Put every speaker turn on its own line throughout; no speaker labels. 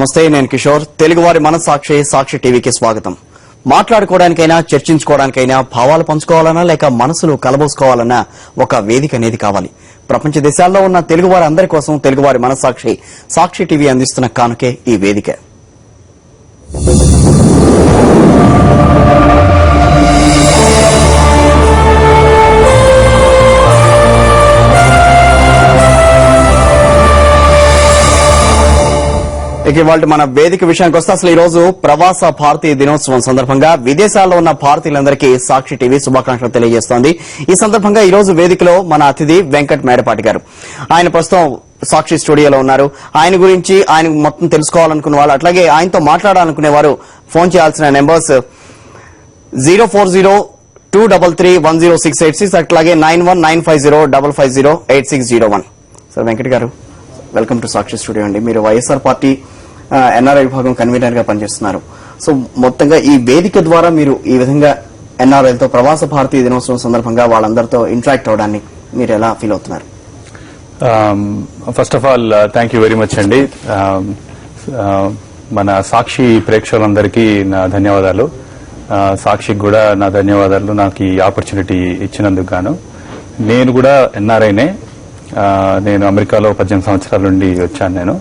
నమస్తే, నేను కిషోర్. తెలుగువారి మనస్సాక్షి సాక్షి టీవీకి స్వాగతం. మాట్లాడుకోవడానికైనా చర్చించుకోవడానికైనా భావాలు పంచుకోవాలన్నా లేక మనసులు కలబోసుకోవాలన్నా ఒక వేదిక అనేది కావాలి. ప్రపంచ దేశాల్లో ఉన్న తెలుగువారి అందరి కోసం తెలుగువారి మనస్సాక్షి సాక్షి టీవీ అందిస్తున్న కానుకే ఈ వేదిక. ఇవాళ మన వేదిక విషయానికి వస్తే అసలు ఈ రోజు ప్రవాస భారతీయ దినోత్సవం సందర్భంగా విదేశాల్లో ఉన్న భారతీయులందరికీ సాక్షి టీవీ శుభాకాంక్షలు తెలియజేస్తోంది. ఈ సందర్భంగా ఈ రోజు వేదికలో మన అతిథి వెంకట్ మేడపాటి గారు. ఆయన ప్రస్తుతం సాక్షి స్టూడియోలో ఉన్నారు. ఆయన గురించి ఆయన మొత్తం తెలుసుకోవాలనుకున్న వాళ్ళు, అట్లాగే ఆయనతో మాట్లాడాలనుకునే వారు ఫోన్ చేయాల్సిన నెంబర్స్ 04023310686 అట్లాగే 919505508601. సార్ వెంకట్ గారు, వెల్కమ్ టు సాక్షి స్టూడియో అండి. మీరు వైఎస్ఆర్ పార్టీ ఎన్ఆర్ఐ విభాగం కన్వీనర్ గా పనిచేస్తున్నారు. సో మొత్తంగా ఈ వేదిక ద్వారా మీరు ఈ విధంగా ఎన్ఆర్ఐలతో ప్రవాస భారతీయ దినోత్సవం సందర్భంగా వాళ్ళందరితో ఇంటరాక్ట్ అవడాన్ని మీరు ఎలా ఫీల్ అవుతున్నారు?
First of all thank you very much అండి. మన సాక్షి ప్రేక్షకులందరికీ నా ధన్యవాదాలు. సాక్షికి కూడా నా ధన్యవాదాలు, నాకు ఈ ఆపర్చునిటీ ఇచ్చినందుకు గాను. నేను కూడా ఎన్ఆర్ఐనే. నేను అమెరికాలో 18 సంవత్సరాల నుండి వచ్చాను. నేను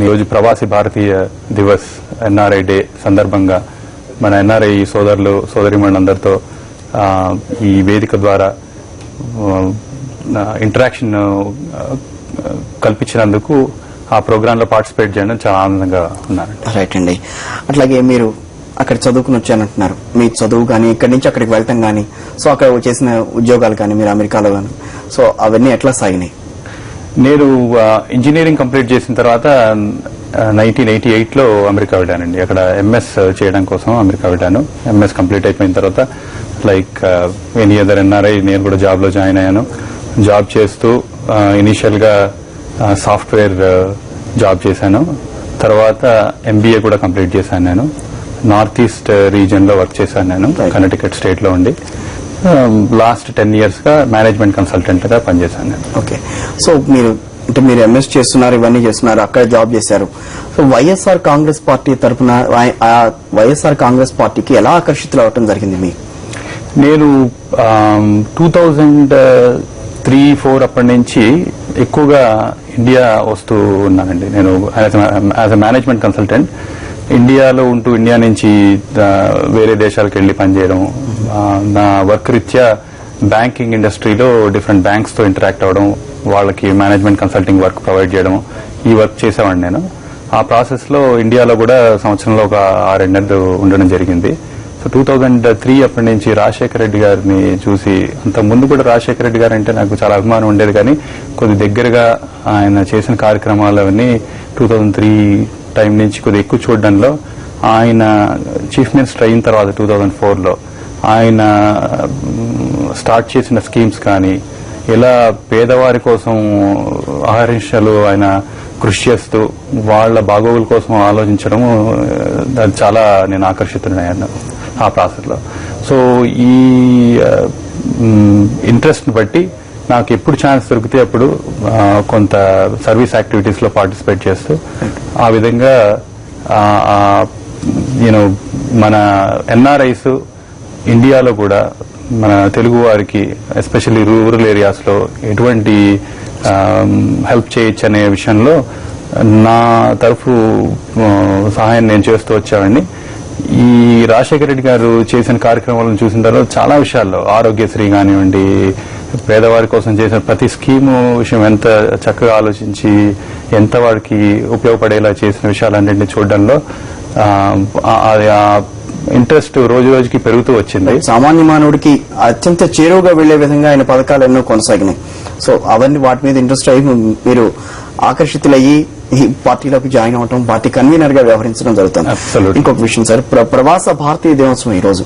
ఈరోజు ప్రవాసీ భారతీయ దివస్ ఎన్ఆర్ఐ డే సందర్భంగా మన ఎన్ఆర్ఐ సోదరులు సోదరిమణులందరితో ఈ వేదిక ద్వారా ఇంటరాక్షన్ కల్పించినందుకు ఆ ప్రోగ్రామ్ లో పార్టిసిపేట్ చేయడం చాలా ఆనందంగా ఉన్నాను.
రైట్ అండి. అట్లాగే మీరు అక్కడ చదువుకుని వచ్చానంటున్నారు. మీ చదువు కానీ ఇక్కడి నుంచి అక్కడికి వెళ్ళటం కానీ, సో అక్కడ చేసిన ఉద్యోగాలు కానీ మీరు అమెరికాలో కానీ, సో అవన్నీ ఎట్లా సాగినాయి?
నేను ఇంజనీరింగ్ కంప్లీట్ చేసిన తర్వాత 1988లో అమెరికా వెళ్ళానండి. అక్కడ ఎంఎస్ చేయడం కోసం అమెరికా వెళ్ళాను. ఎంఎస్ కంప్లీట్ అయిపోయిన తర్వాత లైక్ ఎనీ అదర్ ఎన్ఆర్ఐ నేను కూడా జాబ్ లో జాయిన్ అయ్యాను. జాబ్ చేస్తూ ఇనీషియల్ గా సాఫ్ట్వేర్ జాబ్ చేశాను. తర్వాత ఎంబీఏ కూడా కంప్లీట్ చేశాను. నేను నార్త్ ఈస్ట్ రీజియన్ లో వర్క్ చేశాను. నేను కర్ణాటక స్టేట్ లో ఉండి లాస్ట్ 10 years గా మేనేజ్మెంట్ కన్సల్టెంట్ గా పనిచేశాను నేను.
ఓకే. సో మీరు ఎంఎస్ చేస్తున్నారు, ఇవన్నీ చేస్తున్నారు, అక్కడ జాబ్ చేశారు. సో వైఎస్ఆర్ కాంగ్రెస్ పార్టీ తరఫున వైఎస్ఆర్ కాంగ్రెస్ పార్టీకి ఎలా ఆకర్షితులు అవటం జరిగింది మీకు?
నేను 2003-04 అప్పటి నుంచి ఎక్కువగా ఇండియా వస్తూ ఉన్నానండి. నేను యాజ్ అ మేనేజ్మెంట్ కన్సల్టెంట్ ఇండియాలో ఉంటూ ఇండియా నుంచి వేరే దేశాలకు వెళ్లి పనిచేయడం, నా వర్క్ రీత్యా బ్యాంకింగ్ ఇండస్ట్రీలో డిఫరెంట్ బ్యాంక్స్ తో ఇంటరాక్ట్ అవ్వడం, వాళ్ళకి మేనేజ్మెంట్ కన్సల్టింగ్ వర్క్ ప్రొవైడ్ చేయడం, ఈ వర్క్ చేసేవాడిని నేను. ఆ ప్రాసెస్ లో ఇండియాలో కూడా సంవత్సరంలో ఒక 6 నెలలు ఉండడం జరిగింది. సో 2003 అప్పటి నుంచి రాజశేఖర రెడ్డి గారిని చూసి, అంత ముందు కూడా రాజశేఖర రెడ్డి గారు అంటే నాకు చాలా అభిమానం ఉండేది, కానీ కొద్ది దగ్గరగా ఆయన చేసిన కార్యక్రమాలు అవన్నీ 2003 టైం నుంచి కొద్దిగా ఎక్కువ చూడడంలో, ఆయన చీఫ్ మినిస్టర్ అయిన తర్వాత 2004లో ఆయన స్టార్ట్ చేసిన స్కీమ్స్ కానీ, ఇలా పేదవారి కోసం అహర్నిశలు ఆయన కృషి చేస్తూ వాళ్ళ బాగోగుల కోసం ఆలోచించడం, అది చాలా నేను ఆకర్షితుడయ్యాను ఆ ప్రాసెస్ లో. సో ఈ ఇంట్రెస్ట్ ని బట్టి నాకు ఎప్పుడు ఛాన్స్ దొరికితే అప్పుడు కొంత సర్వీస్ యాక్టివిటీస్ లో పార్టిసిపేట్ చేస్తూ, ఆ విధంగా మన ఎన్ఆర్ఐస్ ఇండియాలో కూడా మన తెలుగు వారికి ఎస్పెషల్లీ రూరల్ ఏరియాస్ లో ఎటువంటి హెల్ప్ చేయొచ్చు అనే విషయంలో నా తరఫు సహాయం నేను చేస్తూ వచ్చామండి. ఈ రాజశేఖర రెడ్డి గారు చేసిన కార్యక్రమాలను చూసిన తర్వాత చాలా విషయాల్లో, ఆరోగ్యశ్రీ కానివ్వండి, పేదవారి కోసం చేసిన ప్రతి స్కీము విషయం ఎంత చక్కగా ఆలోచించి ఎంత వారికి ఉపయోగపడేలా చేసిన విషయాలన్నింటినీ చూడడంలో ఇంట్రెస్ట్ రోజు రోజుకి పెరుగుతూ వచ్చింది.
సామాన్య మానవుడికి అత్యంత చేరువుగా వెళ్లే విధంగా ఆయన పథకాలు ఎన్నో కొనసాగినాయి. సో అవన్నీ వాటి మీద ఇంట్రెస్ట్ అయ్యి మీరు ఆకర్షితులయ్యి ఈ పార్టీలోకి జాయిన్ అవడం, పార్టీ కన్వీనర్ గా వ్యవహరించడం జరుగుతుంది. ఇంకొక విషయం సార్, ప్రవాస భారతీయ దినోత్సవం ఈ రోజు.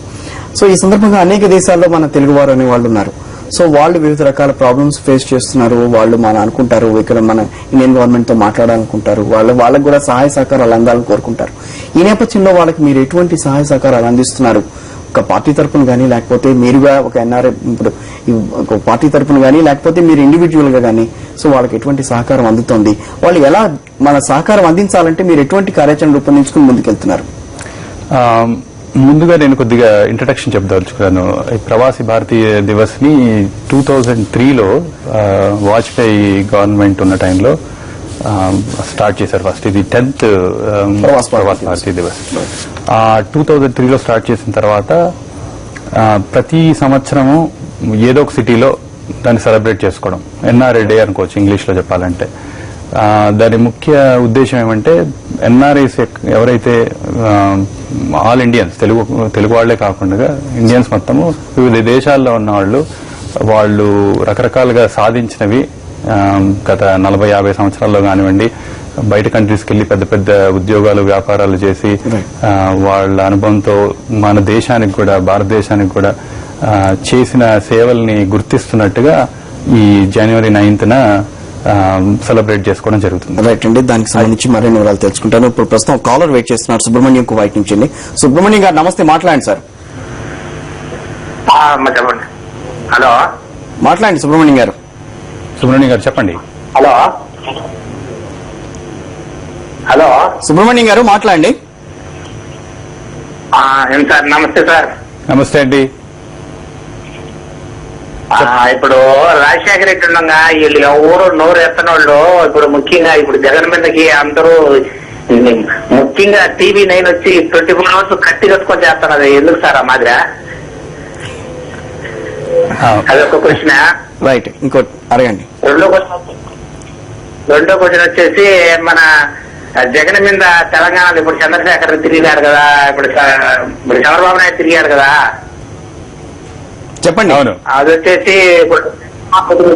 సో ఈ సందర్భంగా అనేక దేశాల్లో మన తెలుగువారు అనే వాళ్ళు ఉన్నారు. సో వాళ్ళు వివిధ రకాల ప్రాబ్లమ్స్ ఫేస్ చేస్తున్నారు. వాళ్ళు మన అనుకుంటారు ఇక్కడ మన ఇండియన్ గవర్నమెంట్ తో మాట్లాడాలనుకుంటారు, వాళ్ళకు కూడా సహాయ సహకారాలు అందాలని కోరుకుంటారు. ఈ నేపథ్యంలో వాళ్ళకి మీరు ఎటువంటి సహాయ సహకారాలు అందిస్తున్నారు? ఒక పార్టీ తరపున కానీ లేకపోతే మీరుగా ఒక ఎన్ఆర్ఐ ఇప్పుడు ఒక పార్టీ తరపున కానీ లేకపోతే మీరు ఇండివిజువల్ గా కానీ సో వాళ్ళకి ఎటువంటి సహకారం అందుతోంది, వాళ్ళు ఎలా మన సహకారం అందించాలంటే మీరు ఎటువంటి కార్యాచరణ రూపొందించుకుని ముందుకెళ్తున్నారు?
ముందుగా నేను కొద్దిగా ఇంట్రడక్షన్ చెప్దలుచుకున్నాను. ఈ ప్రవాసీ భారతీయ దివస్ ని 2003లో వాజ్పేయి గవర్నమెంట్ ఉన్న టైంలో స్టార్ట్ చేశారు. ఫస్ట్ ఇది 10th ప్రవాసీ భారతీయ దివస్. 2003లో స్టార్ట్ చేసిన తర్వాత ప్రతి సంవత్సరము ఏదో ఒక సిటీలో దాన్ని సెలబ్రేట్ చేసుకోవడం, ఎన్ఆర్ఐ డే అనుకోవచ్చు ఇంగ్లీష్ లో చెప్పాలంటే. దాని ముఖ్య ఉద్దేశం ఏమంటే ఎన్ఆర్ఐస్ ఎవరైతే ఆల్ ఇండియన్స్, తెలుగు వాళ్లే కాకుండా ఇండియన్స్ మొత్తము వివిధ దేశాల్లో ఉన్న వాళ్ళు రకరకాలుగా సాధించినవి గత 40-50 సంవత్సరాల్లో కానివ్వండి, బయట కంట్రీస్కి వెళ్లి పెద్ద పెద్ద ఉద్యోగాలు వ్యాపారాలు చేసి వాళ్ళ అనుభవంతో మన దేశానికి కూడా భారతదేశానికి కూడా చేసిన సేవల్ని గుర్తిస్తున్నట్టుగా ఈ జనవరి 9th సెలబ్రేట్ చేసుకోవడం జరుగుతుంది.
రైట్ అండి, దానికి సంబంధించి మరిన్ని వివరాలు తెలుసుకుంటాను. ఇప్పుడు ప్రస్తుతం కాలర్ వెయిట్ చేస్తున్నారు, సుబ్రహ్మణ్యం కువైట్ నుంచి అండి. సుబ్రహ్మణ్యం గారు నమస్తే, మాట్లాడండి సార్.
హలో,
మాట్లాడండి సుబ్రహ్మణ్యం గారు.
సుబ్రహ్మణ్యం గారు చెప్పండి.
హలో హలో
సుబ్రహ్మణ్యం గారు మాట్లాడండి.
ఏం సార్, నమస్తే సార్.
నమస్తే అండి.
ఇప్పుడు రాజశేఖర రెడ్డి ఉండగా వీళ్ళు ఎవరు నోరు ఎత్తనోళ్ళు ఇప్పుడు ముఖ్యంగా ఇప్పుడు జగన్ మీదకి అందరూ ముఖ్యంగా TV9 వచ్చి 24 hours కట్టి కట్టుకొని చేస్తున్నారు. ఎందుకు సార్ ఆ మాదిరి? అదొక క్వశ్చన్.
రైట్, ఇంకోటి అడగండి.
రెండో క్వశ్చన్ వచ్చేసి మన జగన్ మీద తెలంగాణలో ఇప్పుడు చంద్రశేఖర్ తిరిగాడు కదా, ఇప్పుడు చంద్రబాబు నాయుడు తిరిగాడు కదా,
చెప్పండి.
అవును,
అది వచ్చేసి ఇప్పుడు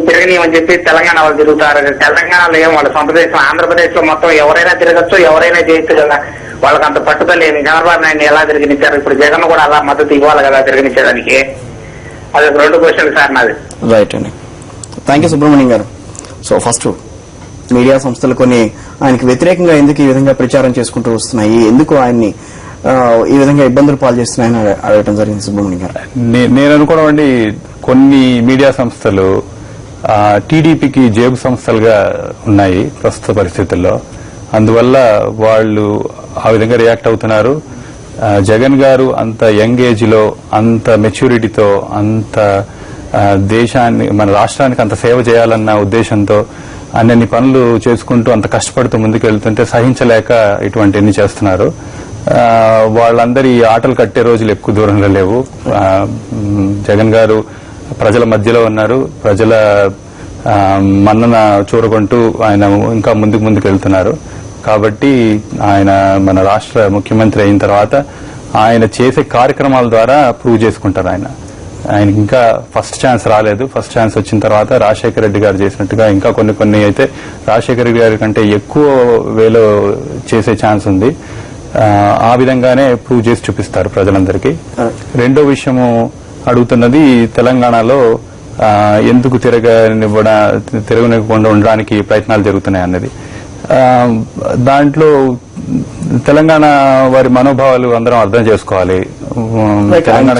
తిరగనీయమని చెప్పి తెలంగాణ వాళ్ళు తిరుగుతారు. తెలంగాణలో ఏం వాళ్ళ సొంత దేశం, ఆంధ్రప్రదేశ్ లో మొత్తం ఎవరైనా తిరగచ్చు, ఎవరైనా చేయొచ్చు కదా. వాళ్ళకి అంత పట్టుదల ఏమి. చంద్రబాబు నాయుడు ఎలా తిరగనిచ్చారు, ఇప్పుడు జగన్ కూడా అలా మద్దతు ఇవ్వాలి కదా తిరగనిచ్చేదానికి. అది ఒక రెండు క్వశ్చన్ సార్ నాది.
రైట్ అండి, థ్యాంక్ యూ సుబ్రహ్మణ్యం గారు. సో ఫస్ట్ మీడియా సంస్థలు కొన్ని ఆయనకి వ్యతిరేకంగా ఎందుకు ఈ విధంగా ప్రచారం చేసుకుంటూ వస్తున్నాయి, ఎందుకు ఆయన్ని ఈ విధంగా ఇబ్బందులు పాలు చేస్తున్నాయని అడగడం జరిగింది సుబ్రహ్మణ్యం గారు.
నేను అనుకోవడం అండి, కొన్ని మీడియా సంస్థలు టీడీపీకి జేబు సంస్థలుగా ఉన్నాయి ప్రస్తుత పరిస్థితుల్లో. అందువల్ల వాళ్ళు ఆ విధంగా రియాక్ట్ అవుతున్నారు. జగన్ గారు అంత యంగ్ ఏజ్ లో, అంత మెచ్యూరిటీతో, అంత దేశాన్ని, మన రాష్ట్రానికి అంత సేవ చేయాలన్న ఉద్దేశంతో అన్ని పనులు చేసుకుంటూ అంత కష్టపడుతూ ముందుకు వెళ్తుంటే సహించలేక ఇటువంటివన్నీ చేస్తున్నారు. వాళ్ళందరి ఆటలు కట్టే రోజులు ఎక్కువ దూరంలో లేవు. జగన్ గారు ప్రజల మధ్యలో ఉన్నారు, ప్రజల మన్నన చూరగొంటూ ఆయన ఇంకా ముందుకు వెళ్తున్నారు. కాబట్టి ఆయన మన రాష్ట్ర ముఖ్యమంత్రి అయిన తర్వాత ఆయన చేసే కార్యక్రమాల ద్వారా ప్రూవ్ చేసుకుంటారు. ఆయనకి ఇంకా ఫస్ట్ ఛాన్స్ రాలేదు. ఫస్ట్ ఛాన్స్ వచ్చిన తర్వాత రాజశేఖర రెడ్డి గారు చేసినట్టుగా ఇంకా కొన్ని అయితే రాజశేఖర రెడ్డి గారి కంటే ఎక్కువ వేలో చేసే ఛాన్స్ ఉంది. ఆ విధంగానే ప్రూవ్ చేసి చూపిస్తారు ప్రజలందరికీ. రెండో విషయము అడుగుతున్నది, తెలంగాణలో ఎందుకు తిరగనివ్వకుండా ఉండడానికి ప్రయత్నాలు జరుగుతున్నాయి అన్నది. దాంట్లో తెలంగాణ వారి మనోభావాలు అందరం అర్థం చేసుకోవాలి.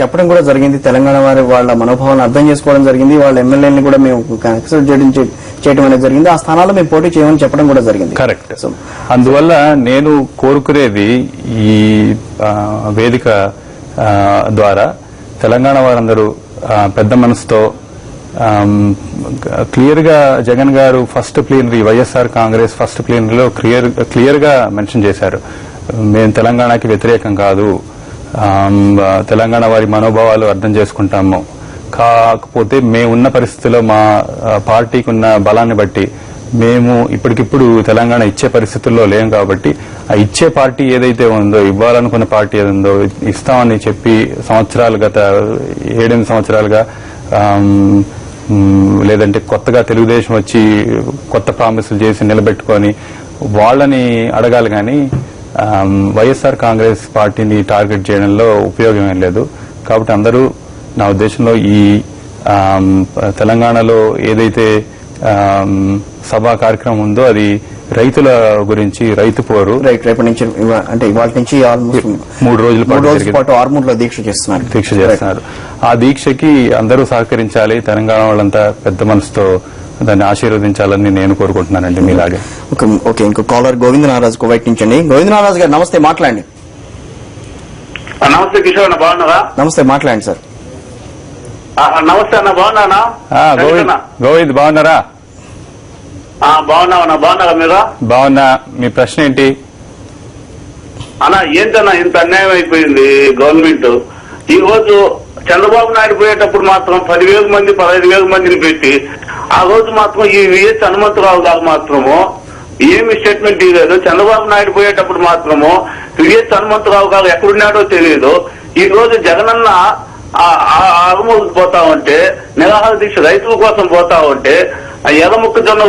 చెప్పడం కూడా జరిగింది, తెలంగాణ వారి వాళ్ళ మనోభావాలను అర్థం చేసుకోవడం జరిగింది. వాళ్ళ ఎమ్మెల్యేని కూడా మేము కన్సిడర్ చేయడం అనేది జరిగింది. ఆ స్థానాల్లో మేము పోటీ చేయమని చెప్పడం కూడా జరిగింది.
కరెక్ట్. అందువల్ల నేను కోరుకునేది ఈ వేదిక ద్వారా తెలంగాణ వారందరూ పెద్ద మనసుతో క్లియర్ గా Jagan garu first plenary, YSR Congress first ప్లీనరీలో క్లియర్ గా మెన్షన్ చేశారు, మేము తెలంగాణకి వ్యతిరేకం కాదు, తెలంగాణ వారి మనోభావాలు అర్థం చేసుకుంటాము. కాకపోతే మేమున్న పరిస్థితిలో మా పార్టీకి ఉన్న బలాన్ని బట్టి మేము ఇప్పటికిప్పుడు తెలంగాణ ఇచ్చే పరిస్థితుల్లో లేం. కాబట్టి ఆ ఇచ్చే పార్టీ ఏదైతే ఉందో, ఇవ్వాలనుకున్న పార్టీ ఏదుందో ఇస్తామని చెప్పి గత 7-8 సంవత్సరాలుగా లేదంటే కొత్తగా తెలుగుదేశం వచ్చి కొత్త ప్రామిసులు చేసి నిలబెట్టుకొని వాళ్ళని అడగాలి. కానీ వైఎస్ఆర్ కాంగ్రెస్ పార్టీని టార్గెట్ చేయడంలో ఉపయోగం ఏం లేదు. కాబట్టి అందరూ నా ఉద్దేశంలో ఈ తెలంగాణలో ఏదైతే సభా కార్యక్రమం ఉందో అది రైతుల గురించి, రైతు పోరు.
రైట్, రేపటి నుంచి అంటే ఇవాళ నుంచి ఆల్మోస్ట్
3 రోజుల
పాటు ఆర్మూర్లో దీక్ష చేస్తున్నారు.
ఆ దీక్షకి అందరూ సహకరించాలి, తెలంగాణ వాళ్ళంతా పెద్ద మనసుతో దాన్ని ఆశీర్వదించాలని నేను కోరుకుంటున్నానండి మీలాగే.
ఓకే, ఇంకో కాలర్ గోవింద నారాజ్ కువైట్ నుంచి అండి. గోవింద నారాజ్ గారు నమస్తే, మాట్లాడండి.
నమస్తే కిషోర్ అన్న, బాగున్నారా?
నమస్తే, మాట్లాడండి సార్.
నమస్తే అన్న, బాగున్నానా?
గోవింద్ బాగున్నారా?
బాగున్నావన్నా, బాగున్నారా మీరు?
బాగున్నా. మీ ప్రశ్న ఏంటి
అన్న? ఏంటన్నా ఇంత అన్యాయం అయిపోయింది గవర్నమెంట్. ఈ రోజు చంద్రబాబు నాయుడు పోయేటప్పుడు మాత్రం 10,000 మంది 15,000 మందిని పెట్టి, ఆ రోజు మాత్రం ఈ విఎస్ హనుమంతరావు గారు మాత్రము ఏమి స్టేట్మెంట్ ఇవ్వలేదు. చంద్రబాబు నాయుడు పోయేటప్పుడు మాత్రము విఎస్ హనుమంతరావు గారు ఎక్కడున్నాడో తెలియదు. ఈ రోజు జగనన్న ఆరుమూలకు పోతా ఉంటే, నిరాహార దీక్ష రైతుల కోసం పోతా ఉంటే, ఎర్రముక్కజొన్న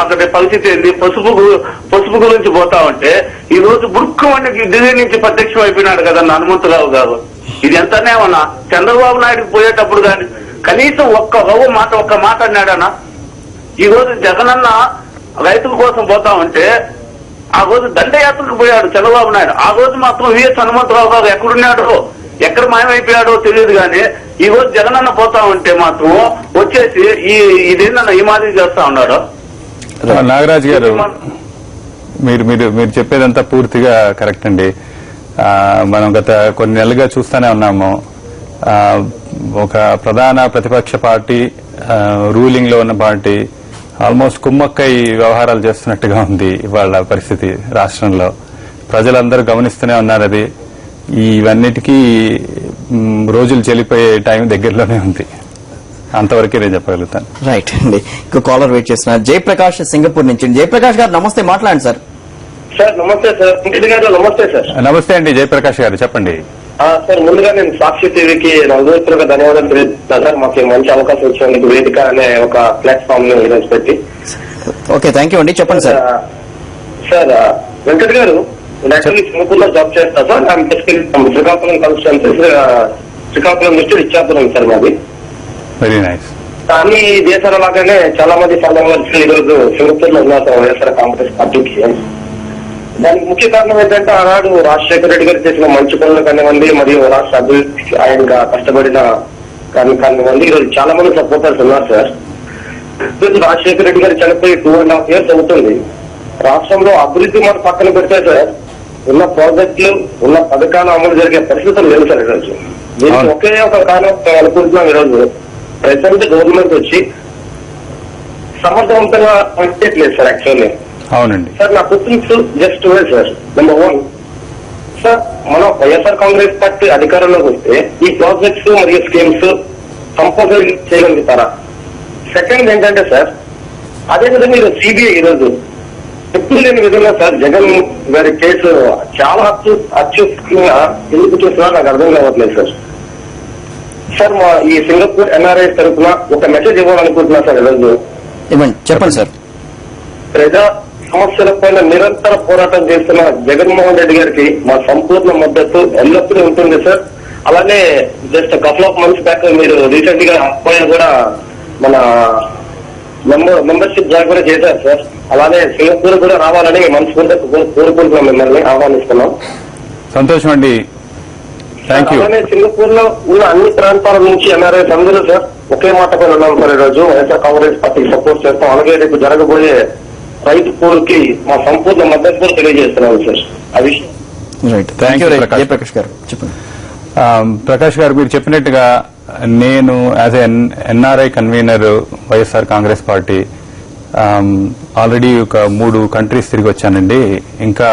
అక్కడ పరిస్థితి ఏంది, పసుపు గురించి పోతా ఉంటే, ఈ రోజు బురుక్కుమని ఢిల్లీ నుంచి ప్రత్యక్షం అయిపోయినాడు కదన్న హనుమంతరావు గారు. ఇది ఎంతనేమన్నా చంద్రబాబు నాయుడుకి పోయేటప్పుడు కానీ కనీసం ఒక్క మాట అన్నాడన్నా? ఈ రోజు జగనన్న రైతుల కోసం పోతా ఉంటే, ఆ రోజు దండయాత్రకు పోయాడు చంద్రబాబు నాయుడు. ఆ రోజు మాత్రం విఎస్ హనుమంతరావు గారు ఎక్కడున్నాడో, ఎక్కడ మాయమైపోయాడో తెలియదు. కానీ ఈ రోజు జగనన్న పోతా ఉంటే మాత్రం వచ్చేసి ఇదేందన్న ఈ మాదిరి చేస్తా ఉన్నాడు.
నాగరాజ్ గారు, మీరు చెప్పేదంతా పూర్తిగా కరెక్ట్ అండి. మనం గత కొన్ని నెలలుగా చూస్తూనే ఉన్నాము. ఒక ప్రధాన ప్రతిపక్ష పార్టీ, రూలింగ్ లో ఉన్న పార్టీ ఆల్మోస్ట్ కుమ్మక్కై వ్యవహారాలు చేస్తున్నట్టుగా ఉంది ఇవాళ పరిస్థితి రాష్ట్రంలో. ప్రజలందరూ గమనిస్తూనే ఉన్నారు. అది ఇవన్నిటికీ రోజులు చెల్లిపోయే టైం దగ్గరలోనే ఉంది. అంతవరకే నేను చెప్పగలుగుతాను.
రైట్ అండి, ఇంకో కాలర్ వెయిట్ చేస్తున్నారు. జయప్రకాష్ సింగపూర్ నుంచి. జయప్రకాష్ గారు నమస్తే, మాట్లాడండి సార్.
సార్ నమస్తే సార్. నమస్తే సార్.
నమస్తే అండి జయప్రకాష్ గారు, చెప్పండి.
సార్, ముందుగా నేను సాక్షి టీవీకి హృదయపూర్వక ధన్యవాదాలు తెలియజేస్తాను సార్. మాకు మంచి అవకాశం ఇచ్చినందుకు, వేదిక అనే ఒక ప్లాట్ఫామ్ ని ఈరోజు పెట్టి.
ఓకే, థ్యాంక్ యూ అండి, చెప్పండి sir.
Sir, Venkat garu actually Singapore లో జాబ్ చేస్తా sir. Srikakulam constituency, Srikakulam district Ichchapuram sir మాది.
Very nice.
అన్ని దేశాల లాగానే చాలా మంది ఫాలోవర్స్ ఈ రోజు సింగపూర్ లో ఉన్నారు వైఎస్ఆర్ కాంగ్రెస్ పార్టీకి. దానికి ముఖ్య కారణం ఏంటంటే, ఆనాడు రాజశేఖర రెడ్డి గారు చేసిన మంచి పనులు కానివ్వండి, మరియు రాష్ట్ర అభివృద్ధికి ఆయన కష్టపడిన కానివ్వండి, ఈరోజు చాలా మంది సపోర్టర్స్ ఉన్నారు సార్. ఈరోజు రాజశేఖర రెడ్డి గారు చనిపోయి 2.5 years అవుతుంది. రాష్ట్రంలో అభివృద్ధి మన పక్కన పెడితే సార్, ఉన్న ప్రాజెక్టులు, ఉన్న పథకాలు అమలు జరిగే పరిస్థితులు లేవు సార్ ఈరోజు. దీనికి ఒకే ఒక కారణం అనుకుంటున్నాం. ఈరోజు ప్రెసెంట్ గవర్నమెంట్ వచ్చి సమర్థవంతంగా పనిచేయట్లేదు సార్. యాక్చువల్లీ
అవునండి
సార్, నా questions just sir. Number 1 sir, మనం వైఎస్ఆర్ కాంగ్రెస్ పార్టీ అధికారంలోకి వస్తే ఈ ప్రాజెక్ట్స్ మరియు స్కీమ్స్ కంపల్సరీ చేయగలుగుతారా? సెకండ్ ఏంటంటే సార్, అదేవిధంగా మీరు సిబిఐ ఈరోజు ఎప్పుడు లేని విధంగా సార్ జగన్ గారి కేసు చాలా అత్యుత్తంగా ఎందుకు చేస్తున్నా నాకు అర్థం కావట్లేదు సార్. సార్, మా ఈ సింగపూర్ ఎన్ఆర్ఐ తరఫున ఒక మెసేజ్ ఇవ్వాలనుకుంటున్నా సార్ ఈరోజు.
చెప్పండి సార్.
ప్రజా సమస్యల పైన నిరంతర పోరాటం చేస్తున్న జగన్మోహన్ రెడ్డి గారికి మా సంపూర్ణ మద్దతు ఎల్లప్పుడూ ఉంటుంది సార్. అలానే just couple of months back మీరు రీసెంట్ గా అబ్బాయి కూడా మన మెంబర్షిప్ జాయిన్ కూడా చేశారు సార్. అలానే సింగపూర్ కూడా రావాలని మనస్ఫూర్తిగా కోరుకుంటున్నాం, మిమ్మల్ని ఆహ్వానిస్తున్నాం.
సంతోషం అండి, థ్యాంక్ యూ.
అలానే సింగపూర్ లో ఉన్న అన్ని ప్రాంతాల నుంచి ఎన్ఆర్ఐ అందరూ సార్ ఒకే మాట పైన ఉన్నాం సార్. ఈరోజు వైఎస్ఆర్ కాంగ్రెస్ పార్టీకి సపోర్ట్ చేస్తాం. అలాగే రేపు జరగబోయే రైతు పోరుకి మా సంపూర్ణ మద్దతు కూడా తెలియజేస్తున్నాం సార్. ఆ విషయం.
జయప్రకాష్ గారు చెప్పండి.
ప్రకాష్ గారు, మీరు చెప్పినట్టుగా నేను as NRI convener YSR Congress party already ఒక 3 కంట్రీస్ తిరిగి వచ్చానండి. ఇంకా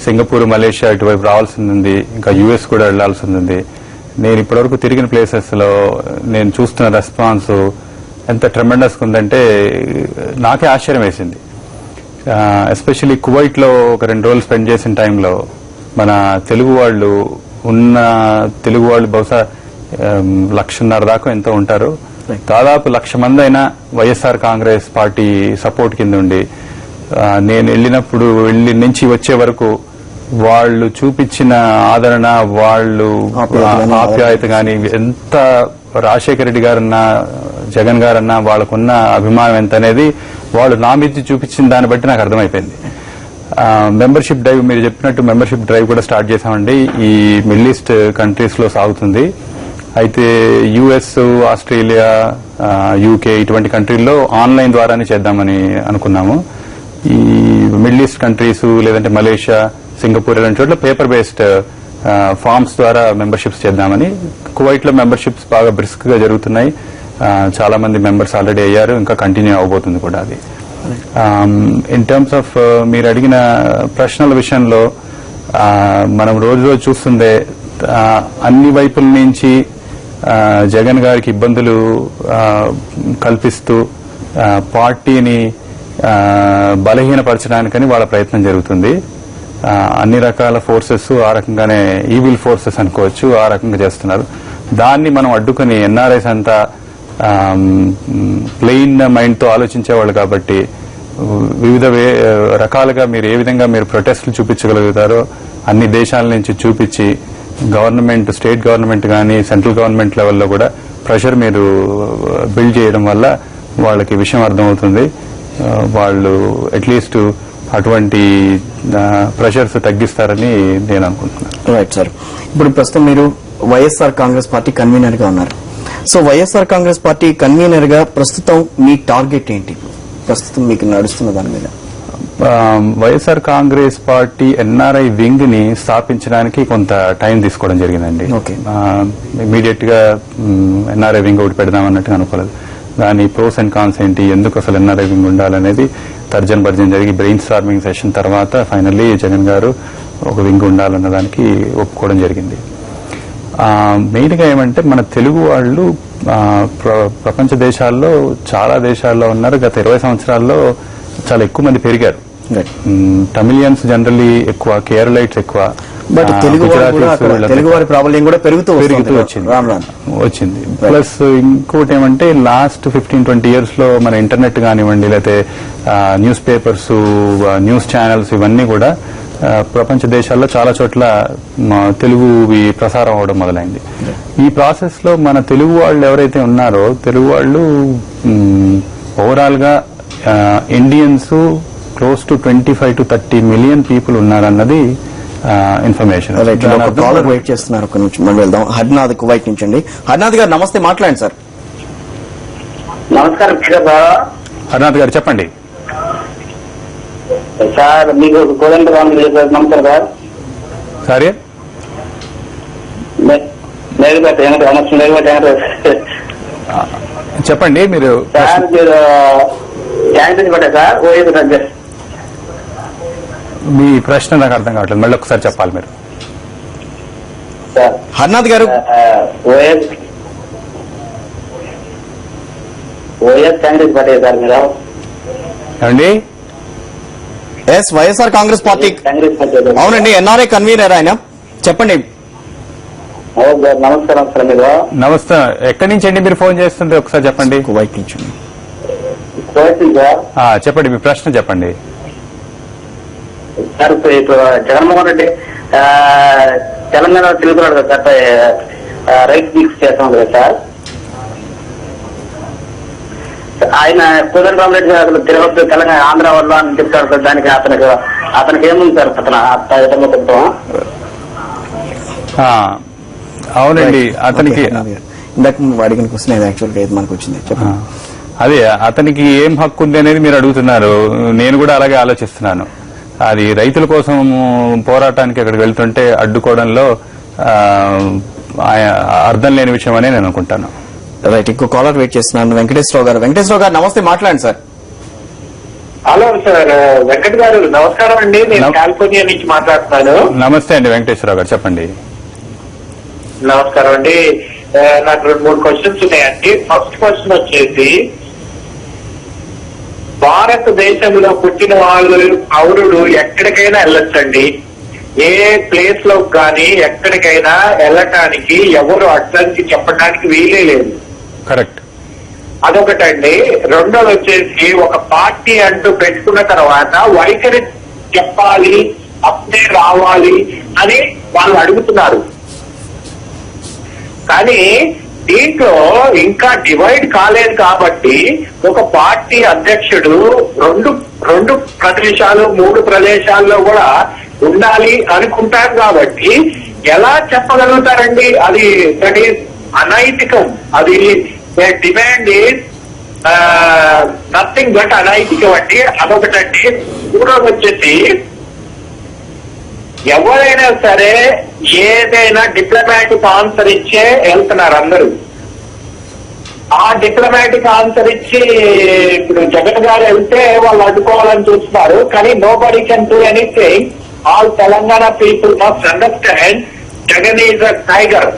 సింగపూర్, మలేషియా ఇటువైపు రావాల్సి ఉంది. ఇంకా యుఎస్ కూడా వెళ్లాల్సి ఉంది. నేను ఇప్పటివరకు తిరిగిన ప్లేసెస్ లో నేను చూస్తున్న రెస్పాన్స్ ఎంత ట్రెమెండస్ ఉందంటే నాకే ఆశ్చర్యం వేసింది. ఎస్పెషల్లీ కువైట్ లో ఒక 2 రోజులు స్పెండ్ చేసిన టైంలో మన తెలుగు వాళ్ళు బహుశా 1,50,000 దాకా ఎంతో ఉంటారు. దాదాపు 1,00,000 మంది అయినా వైఎస్ఆర్ కాంగ్రెస్ పార్టీ సపోర్ట్ కింద ఉండి, నేను వెళ్ళి నుంచి వచ్చే వరకు వాళ్ళు చూపించిన ఆదరణ, వాళ్ళు ఆప్యాయత గాని, ఎంత రాజశేఖర రెడ్డి గారన్నా జగన్ గారన్నా వాళ్ళకున్న అభిమానం ఎంత అనేది వాళ్ళు నా మీద చూపించిన దాన్ని బట్టి నాకు అర్థమైపోయింది. మెంబర్షిప్ డ్రైవ్, మీరు చెప్పినట్టు మెంబర్షిప్ డ్రైవ్ కూడా స్టార్ట్ చేశామండి. ఈ మిడిల్ ఈస్ట్ కంట్రీస్ లో సాగుతుంది. అయితే యుఎస్, ఆస్ట్రేలియా, యూకే ఇటువంటి కంట్రీల్లో ఆన్లైన్ ద్వారానే చేద్దామని అనుకున్నాము. ఈ మిడిల్ ఈస్ట్ కంట్రీస్ లేదంటే మలేషియా, సింగపూర్ ఇలాంటి చోట్ల పేపర్ బేస్డ్ ఫార్మ్స్ ద్వారా మెంబర్షిప్స్ చేద్దామని. కువైట్ లో మెంబర్షిప్స్ బాగా బ్రిస్క్ గా జరుగుతున్నాయి. చాలా మంది మెంబర్స్ ఆల్రెడీ అయ్యారు, ఇంకా కంటిన్యూ అవబోతుంది కూడా అది. ఇన్ టర్మ్స్ ఆఫ్ మీరు అడిగిన ప్రశ్నల విషయంలో మనం రోజు రోజు చూస్తుందే అన్ని వైపుల నుంచి జగన్ గారికి ఇబ్బందులు కల్పిస్తూ పార్టీని బలహీనపరచడానికని వాళ్ళ ప్రయత్నం జరుగుతుంది. అన్ని రకాల ఫోర్సెస్ ఆ రకంగానే ఈవిల్ ఫోర్సెస్ అనుకోవచ్చు, ఆ రకంగా చేస్తున్నారు. దాన్ని మనం అడ్డుకుని ఎన్ఆర్ఐస్ అంతా ప్లెయిన్ మైండ్ తో ఆలోచించేవాళ్ళు కాబట్టి వివిధ రకాలుగా మీరు ఏ విధంగా మీరు ప్రొటెస్టులు చూపించగలుగుతారో అన్ని దేశాల నుంచి చూపించి గవర్నమెంట్, స్టేట్ గవర్నమెంట్ కానీ సెంట్రల్ గవర్నమెంట్ లెవెల్లో కూడా ప్రెషర్ మీరు బిల్డ్ చేయడం వల్ల వాళ్ళకి విషయం అర్థమవుతుంది. వాళ్ళు అట్లీస్ట్ అటువంటి ప్రెషర్స్ తగ్గిస్తారని నేను అనుకుంటున్నాను.
Right sir. ఇప్పుడు ప్రస్తుతం మీరు వైఎస్ఆర్ కాంగ్రెస్ పార్టీ కన్వీనర్ గా ఉన్నారు. So YSR Congress party convener గా ప్రస్తుతం మీ టార్గెట్ ఏంటి? ప్రస్తుతం మీకు నడుస్తున్న దాని మీద.
YSR Congress party NRI wing ని స్థాపించడానికి కొంత టైం తీసుకోవడం జరిగిందండి. ఇమీడియట్ గా ఎన్ఆర్ఐ వింగ్ ఒకటి పెడదామన్నట్టుగా అనుకోలేదు. దాని ప్రోస్ అండ్ కాన్స్ ఏంటి, ఎందుకు అసలు ఎన్ఆర్ఐ వింగ్ ఉండాలనేది తర్జన్ భర్జన్ జరిగి బ్రెయిన్ స్టార్మింగ్ సెషన్ తర్వాత ఫైనల్లీ జగన్ గారు ఒక వింగ్ ఉండాలన్న దానికి ఒప్పుకోవడం జరిగింది. మెయిన్ గా ఏమంటే మన తెలుగు వాళ్ళు ప్రపంచ దేశాల్లో చాలా దేశాల్లో ఉన్నారు. గత 20 సంవత్సరాల్లో చాలా ఎక్కువ మంది పెరిగారు. తమిళియన్స్ జనరల్లీ ఎక్కువ, కేరళైట్స్ ఎక్కువ,
బట్ తెలుగు వారి ప్రాబ్లం కూడా పెరుగుతూ
వచ్చింది. ప్లస్ ఇంకోటి ఏమంటే లాస్ట్ 15-20 ఇయర్స్ లో మన ఇంటర్నెట్ కానివ్వండి, లేకపోతే న్యూస్ పేపర్స్, న్యూస్ ఛానల్స్ ఇవన్నీ కూడా ప్రపంచ దేశాల్లో చాలా చోట్ల తెలుగు ప్రసారం అవడం మొదలైంది. ఈ ప్రాసెస్ లో మన తెలుగు వాళ్ళు ఎవరైతే ఉన్నారో, తెలుగు వాళ్ళు ఓవరాల్ గా Indians close to 25 to 30 million people ఉన్నారన్నది ఇన్ఫర్మేషన్.
కాలర్ వెయిట్ చేస్తున్నారు, ఒక నిమిషం మనం వెళ్దాం. హర్నాథ్ కువైట్ నుంచి అండి. హర్నాథ్ గారు నమస్తే, మాట్లాడండి సార్.
నమస్కారం
హర్నాథ్ గారు చెప్పండి.
సార్ మీకు నమస్కారం సార్.
సరే చెప్పండి. మీరు
సార్ మీరు సార్
మీ ప్రశ్న నాకు అర్థం కావట్లేదు, మళ్ళీ ఒకసారి చెప్పాలి మీరు.
హర్నాథ్ గారు
ఓఎస్ కాంగ్రెస్ పార్టీ సార్ మీరు
ఏమండి?
Yes, YSR Congress party. అవునండి, ఎన్ఆర్ఐ కన్వీనర్ ఆయన. చెప్పండి.
నమస్కారం సార్. మీరు
నమస్తే. ఎక్కడి నుంచి అండి మీరు ఫోన్ చేస్తుంది? ఒకసారి చెప్పండి.
కువైట్ నుంచి.
చెప్పండి, మీ ప్రశ్న చెప్పండి.
సార్ ఇప్పుడు జగన్మోహన్ రెడ్డి తెలంగాణ తిరుగుతున్నాడు కదా సార్, రైట్ ఫిక్స్ చేస్తాం కదా సార్. ఆయన కోదండ రామరెడ్డి గారు తిరగచ్చు తెలంగాణ ఆంధ్ర వల్ల అని చెప్తారు సార్. దానికి అతనికి ఏముంది సార్ అతను
అవునండి, అతనికి
ఇందాక అడిగిన క్వశ్చన్ ఏది యాక్చువల్గా ఏది మనకు వచ్చింది చెప్పండి.
అదే అతనికి ఏం హక్కు ఉంది అనేది మీరు అడుగుతున్నారు. నేను కూడా అలాగే ఆలోచిస్తున్నాను. అది రైతుల కోసం పోరాటానికి అక్కడికి వెళ్తుంటే అడ్డుకోవడంలో అర్థం లేని విషయం అనే నేను అనుకుంటాను.
రైట్, ఇంకో కాలర్ వెయిట్ చేస్తున్నాను. వెంకటేశ్వరరావు గారు. వెంకటేశ్వరరావు గారు నమస్తే, మాట్లాడండి సార్.
హలో సార్, వెంకట్ గారు నమస్కారం అండి. నేను కాలిఫోర్నియా నుంచి మాట్లాడుతున్నాను.
నమస్తే అండి వెంకటేశ్వరరావు గారు, చెప్పండి.
నమస్కారం అండి. నాకు 2-3 క్వశ్చన్స్ ఉన్నాయండి. ఫస్ట్ క్వశ్చన్ వచ్చేసి, భారతదేశంలో పుట్టిన వాళ్ళు పౌరుడు ఎక్కడికైనా వెళ్ళొచ్చండి. ఏ ప్లేస్ లో కానీ ఎక్కడికైనా వెళ్ళటానికి ఎవరు అడ్డంకి చెప్పడానికి వీలే లేదు.
కరెక్ట్.
అదొకటండి. రెండోది వచ్చేసి, ఒక పార్టీ అంటూ పెట్టుకున్న తర్వాత వైఖరి చెప్పాలి,
అప్పుడే రావాలి అని వాళ్ళు అడుగుతున్నారు. కానీ దీంట్లో ఇంకా డివైడ్ కాలేదు కాబట్టి ఒక పార్టీ అధ్యక్షుడు రెండు ప్రదేశాలు 3 ప్రదేశాల్లో కూడా ఉండాలి అనుకుంటారు కాబట్టి ఎలా చెప్పగలుగుతారండి? అది దట్ ఈస్ అనైతికం. అది డిమాండ్ ఈజ్ నథింగ్ బట్ అనైతికం అండి. అదొకటండి. మూడోది వచ్చేసి ఎవరైనా సరే ఏదైనా డిప్లొమాటిక్ ఆన్సర్ ఇచ్చే వెళ్తున్నారు అందరూ. ఆ డిప్లొమాటిక్ ఆన్సర్ ఇచ్చి ఇప్పుడు జగన్ గారు వెళ్తే వాళ్ళు అడ్డుకోవాలని చూస్తున్నారు. కానీ nobody can do anything. All Telangana people must understand Jagan is a tiger.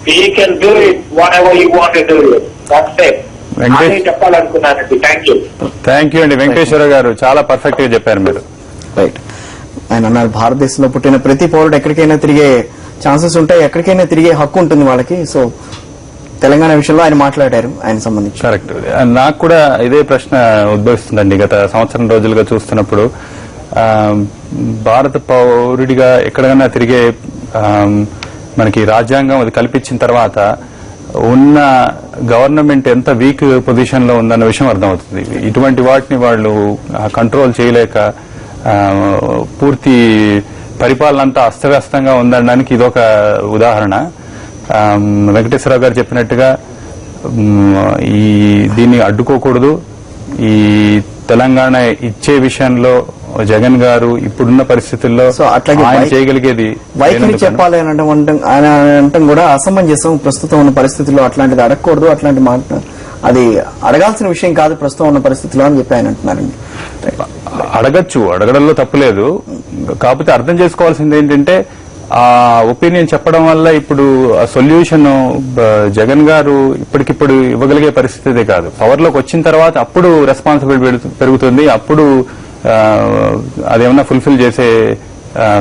He can do it whatever you want to do it. That's it. అని చెప్పాలనుకున్నానండి. థ్యాంక్ యూ
అండి. వెంకటేశ్వర గారు చాలా పర్ఫెక్ట్ గా చెప్పారు మీరు.
రైట్. ఆయన అన్నారు భారతదేశంలో పుట్టిన ప్రతి పౌరుడు ఎక్కడికైనా తిరిగే ఛాన్సెస్ ఉంటాయి, ఎక్కడికైనా తిరిగే హక్కు ఉంటుంది వాళ్ళకి. సో తెలంగాణ విషయంలో ఆయన మాట్లాడారు ఆయన సంబంధించి.
కరెక్ట్. నాకు కూడా ఇదే ప్రశ్న ఉద్భవిస్తుందండి. గత సంవత్సరం రోజులుగా చూస్తున్నప్పుడు భారత పౌరుడిగా ఎక్కడికైనా తిరిగే మనకి రాజ్యాంగం అది కల్పించిన తర్వాత ఉన్న గవర్నమెంట్ ఎంత వీక్ పొజిషన్ లో ఉందన్న విషయం అర్థమవుతుంది. ఇటువంటి వాటిని వాళ్ళు కంట్రోల్ చేయలేక పూర్తి పరిపాలన అంతా అస్తవ్యస్తంగా ఉందనడానికి ఇదొక ఉదాహరణ. వెంకటేశ్వరరావు గారు చెప్పినట్టుగా దీన్ని అడ్డుకోకూడదు. ఈ తెలంగాణ ఇచ్చే విషయంలో జగన్ గారు ఇప్పుడున్న పరిస్థితుల్లో ఆయన చేయగలిగేది
వైఖరి చెప్పాలి అని ఆయన అనటం కూడా అసమంజసం. ప్రస్తుతం ఉన్న పరిస్థితుల్లో అట్లాంటిది అడగకూడదు, అట్లాంటి మాట అది అడగాల్సిన విషయం కాదు ప్రస్తుతం ఉన్న పరిస్థితిలో అని చెప్పి ఆయన అంటున్నారండి.
అడగచ్చు, అడగడంలో తప్పులేదు. కాకపోతే అర్థం చేసుకోవాల్సింది ఏంటంటే ఆ ఒపీనియన్ చెప్పడం వల్ల ఇప్పుడు సొల్యూషన్ జగన్ గారు ఇప్పటికిప్పుడు ఇవ్వగలిగే పరిస్థితి కాదు. పవర్ లోకి వచ్చిన తర్వాత అప్పుడు రెస్పాన్సిబిలిటీ పెరుగుతుంది, అప్పుడు అదేమన్నా ఫుల్ఫిల్ చేసే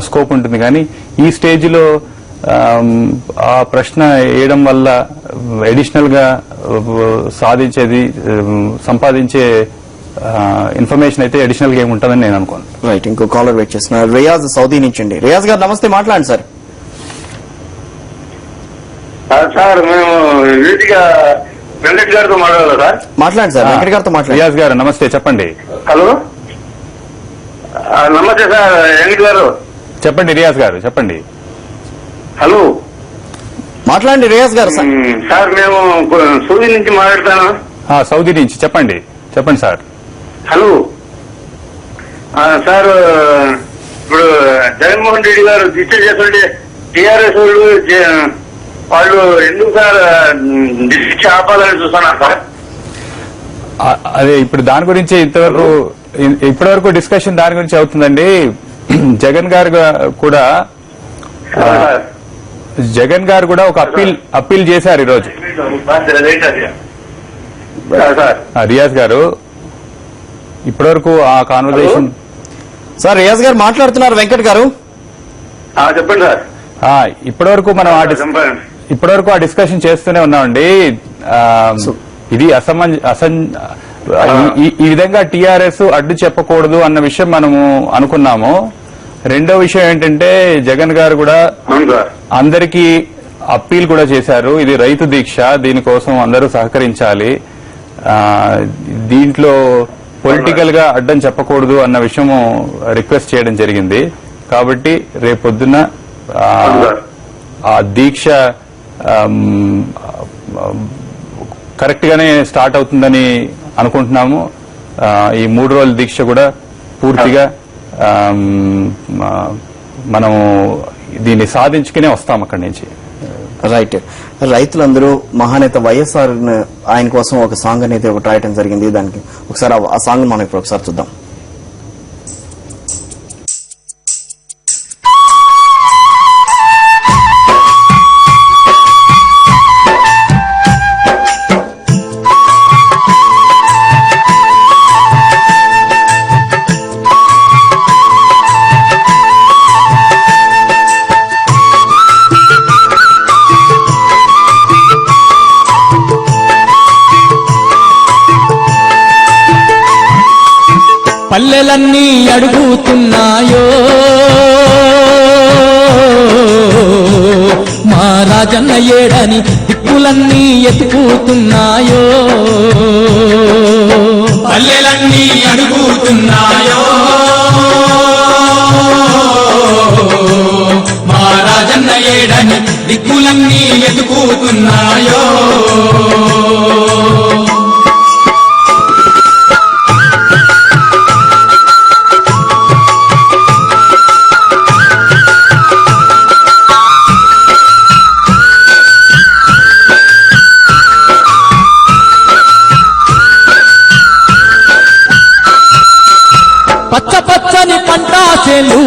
స్కోప్ ఉంటుంది. కానీ ఈ స్టేజ్ లో ఆ ప్రశ్న వేయడం వల్ల అడిషనల్ గా సంపాదించే ఇన్ఫర్మేషన్ అయితే అడిషనల్ గా ఏముంటుందని నేను అనుకోను.
రైట్. ఇంకో కాలర్ వెయిట్ చేస్తున్నారు. రియాజ్ సౌదీ నుంచి అండి. రియాజ్ గారు నమస్తే, మాట్లాడండి సార్.
సార్ మేము వెంకట్ గారితో మాట్లాడాలి సార్.
మాట్లాడండి సార్, వెంకట్ గారితో మాట్లాడండి.
రియాజ్ గారు నమస్తే, చెప్పండి.
హలో, నమస్తే సార్ వెంకట్ గారు.
చెప్పండి రియాజ్ గారు, చెప్పండి.
హలో,
మాట్లాడండి రియాజ్ గారు.
సార్ మేము సౌదీ నుంచి మాట్లాడతాను.
సౌదీ నుంచి చెప్పండి సార్.
హలో సార్, ఇప్పుడు జగన్మోహన్ రెడ్డి గారు దీక్ష చేస్తుంటే టీఆర్ఎస్ వాళ్ళు ఎందుకు సార్ దీక్ష ఆపాలని చూస్తున్నారు సార్?
అదే ఇప్పుడు దాని గురించి ఇప్పటివరకు డిస్కషన్ దాని గురించి అవుతుందండి. జగన్ గారు కూడా ఒక అప్పీల్ చేశారు ఈరోజు. రియాజ్ గారు ఇప్పటివరకు ఆ కాన్వర్సేషన్.
సార్ రియాజ్ గారు మాట్లాడుతున్నారు. వెంకట్ గారు
చెప్పండి సార్.
ఇప్పటివరకు మనం ఆ డిస్కషన్ చేస్తూనే ఉన్నామండి. ఇది ఈ విధంగా టీఆర్ఎస్ అడ్డు చెప్పకూడదు అన్న విషయం మనము అనుకున్నాము. రెండో విషయం ఏంటంటే జగన్ గారు కూడా అందరికీ అప్పీల్ కూడా చేశారు. ఇది రైతు దీక్ష, దీనికోసం అందరూ సహకరించాలి, దీంట్లో పొలిటికల్ గా అడ్డం చెప్పకూడదు అన్న విషయము రిక్వెస్ట్ చేయడం జరిగింది. కాబట్టి రేపొద్దున ఆ దీక్ష కరెక్ట్ గానే స్టార్ట్ అవుతుందని అనుకుంటున్నాము. ఈ 3 రోజుల దీక్ష కూడా పూర్తిగా మనం దీన్ని సాధించుకునే వస్తాం అక్కడి నుంచి.
రైట్. రైతులందరూ మహానేత వైఎస్ఆర్ ఆయన కోసం ఒక సాంగ్ అనేది ఒకటి రాయటం జరిగింది. దానికి ఒకసారి ఆ సాంగ్ మనం ఇప్పుడు ఒకసారి చూద్దాం.
పల్లెలన్నీ అడుగుతున్నాయో మా రాజన్న ఏడని దిక్కులన్నీ ఎత్తుకుతున్నాయో పల్లెలన్నీ అడుగుతున్నాయో మా రాజన్న ఏడని దిక్కులన్నీ ఎత్తుకుతున్నాయో పచ్చ పచ్చని పంటాసేలు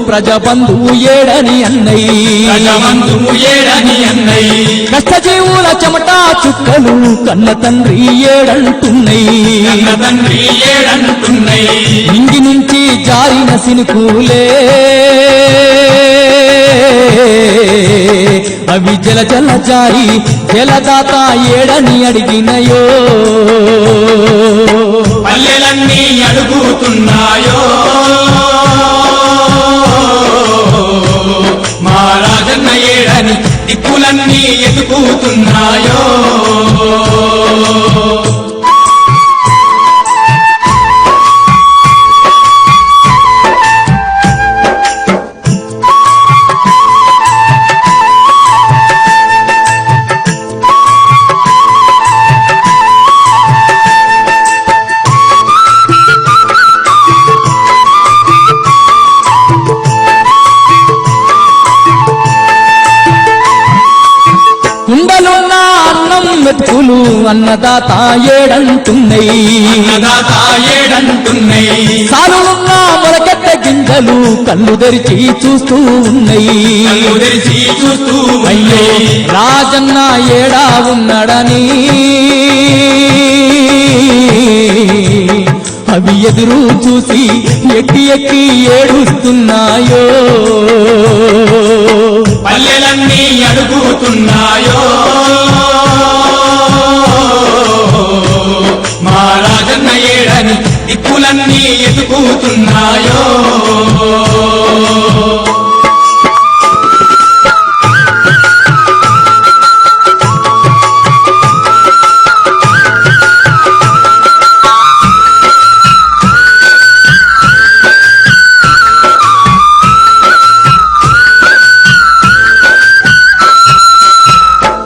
ప్రజబంధువు ఏడని అన్నయ్య కష్టజీవుల చెమటా చుక్కలు కన్న తండ్రి ఏడంటున్నై ఇంటి నుంచి జారిన సినుకులే అవి జల జల జారి జలదాత ఏడని అడిగినయో పల్లెలన్నీ అడుగుతున్నాయో మా రాజన్న ఏడని దిక్కులన్నీ ఎత్తుకుతున్నాయో కుండలున్న అన్నం మెతుకులు అన్నదాత ఏడంటున్నై సాలులున్న మొలకెత్త గింజలు కళ్ళు తెరిచి చూస్తూ ఉన్నాయి అయ్యో రాజన్న ఏడా ఉన్నాడని అవి ఎదురు చూసి ఎక్కి ఎక్కి ఏడుస్తున్నాయో పల్లెలన్నీ అడుగుతున్నాయో మా రాజన్న ఏడని దిక్కులన్నీ ఎత్తుకుతున్నాయో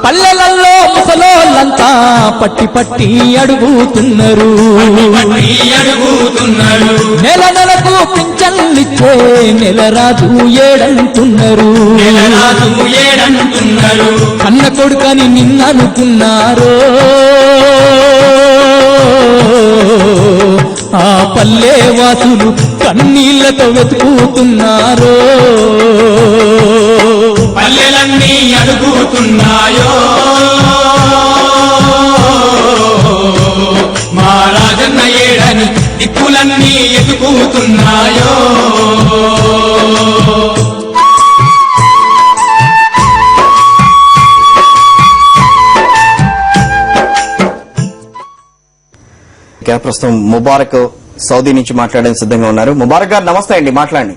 పల్లెలలో ముసలోళ్ళంతా పట్టి పట్టి అడుగుతున్నారు నెల నెలకు పింఛన్లిచ్చే నెలరాజు ఏడంటున్నారు కన్న కొడుకని నిన్ననుకున్నారో ఆ పల్లె వాసులు కన్నీళ్లతో వెతుకుతున్నారో పల్లెలన్నీ అడుగుతున్నాయో మా రాజన్న ఏడని దిక్కులన్నీ ఎత్తుకుతున్నాయో
ప్రస్తుతం ముబారక్ సౌదీ నుంచి మాట్లాడడానికి సిద్ధంగా ఉన్నారు. ముబారక్ గారు నమస్తే అండి, మాట్లాడండి.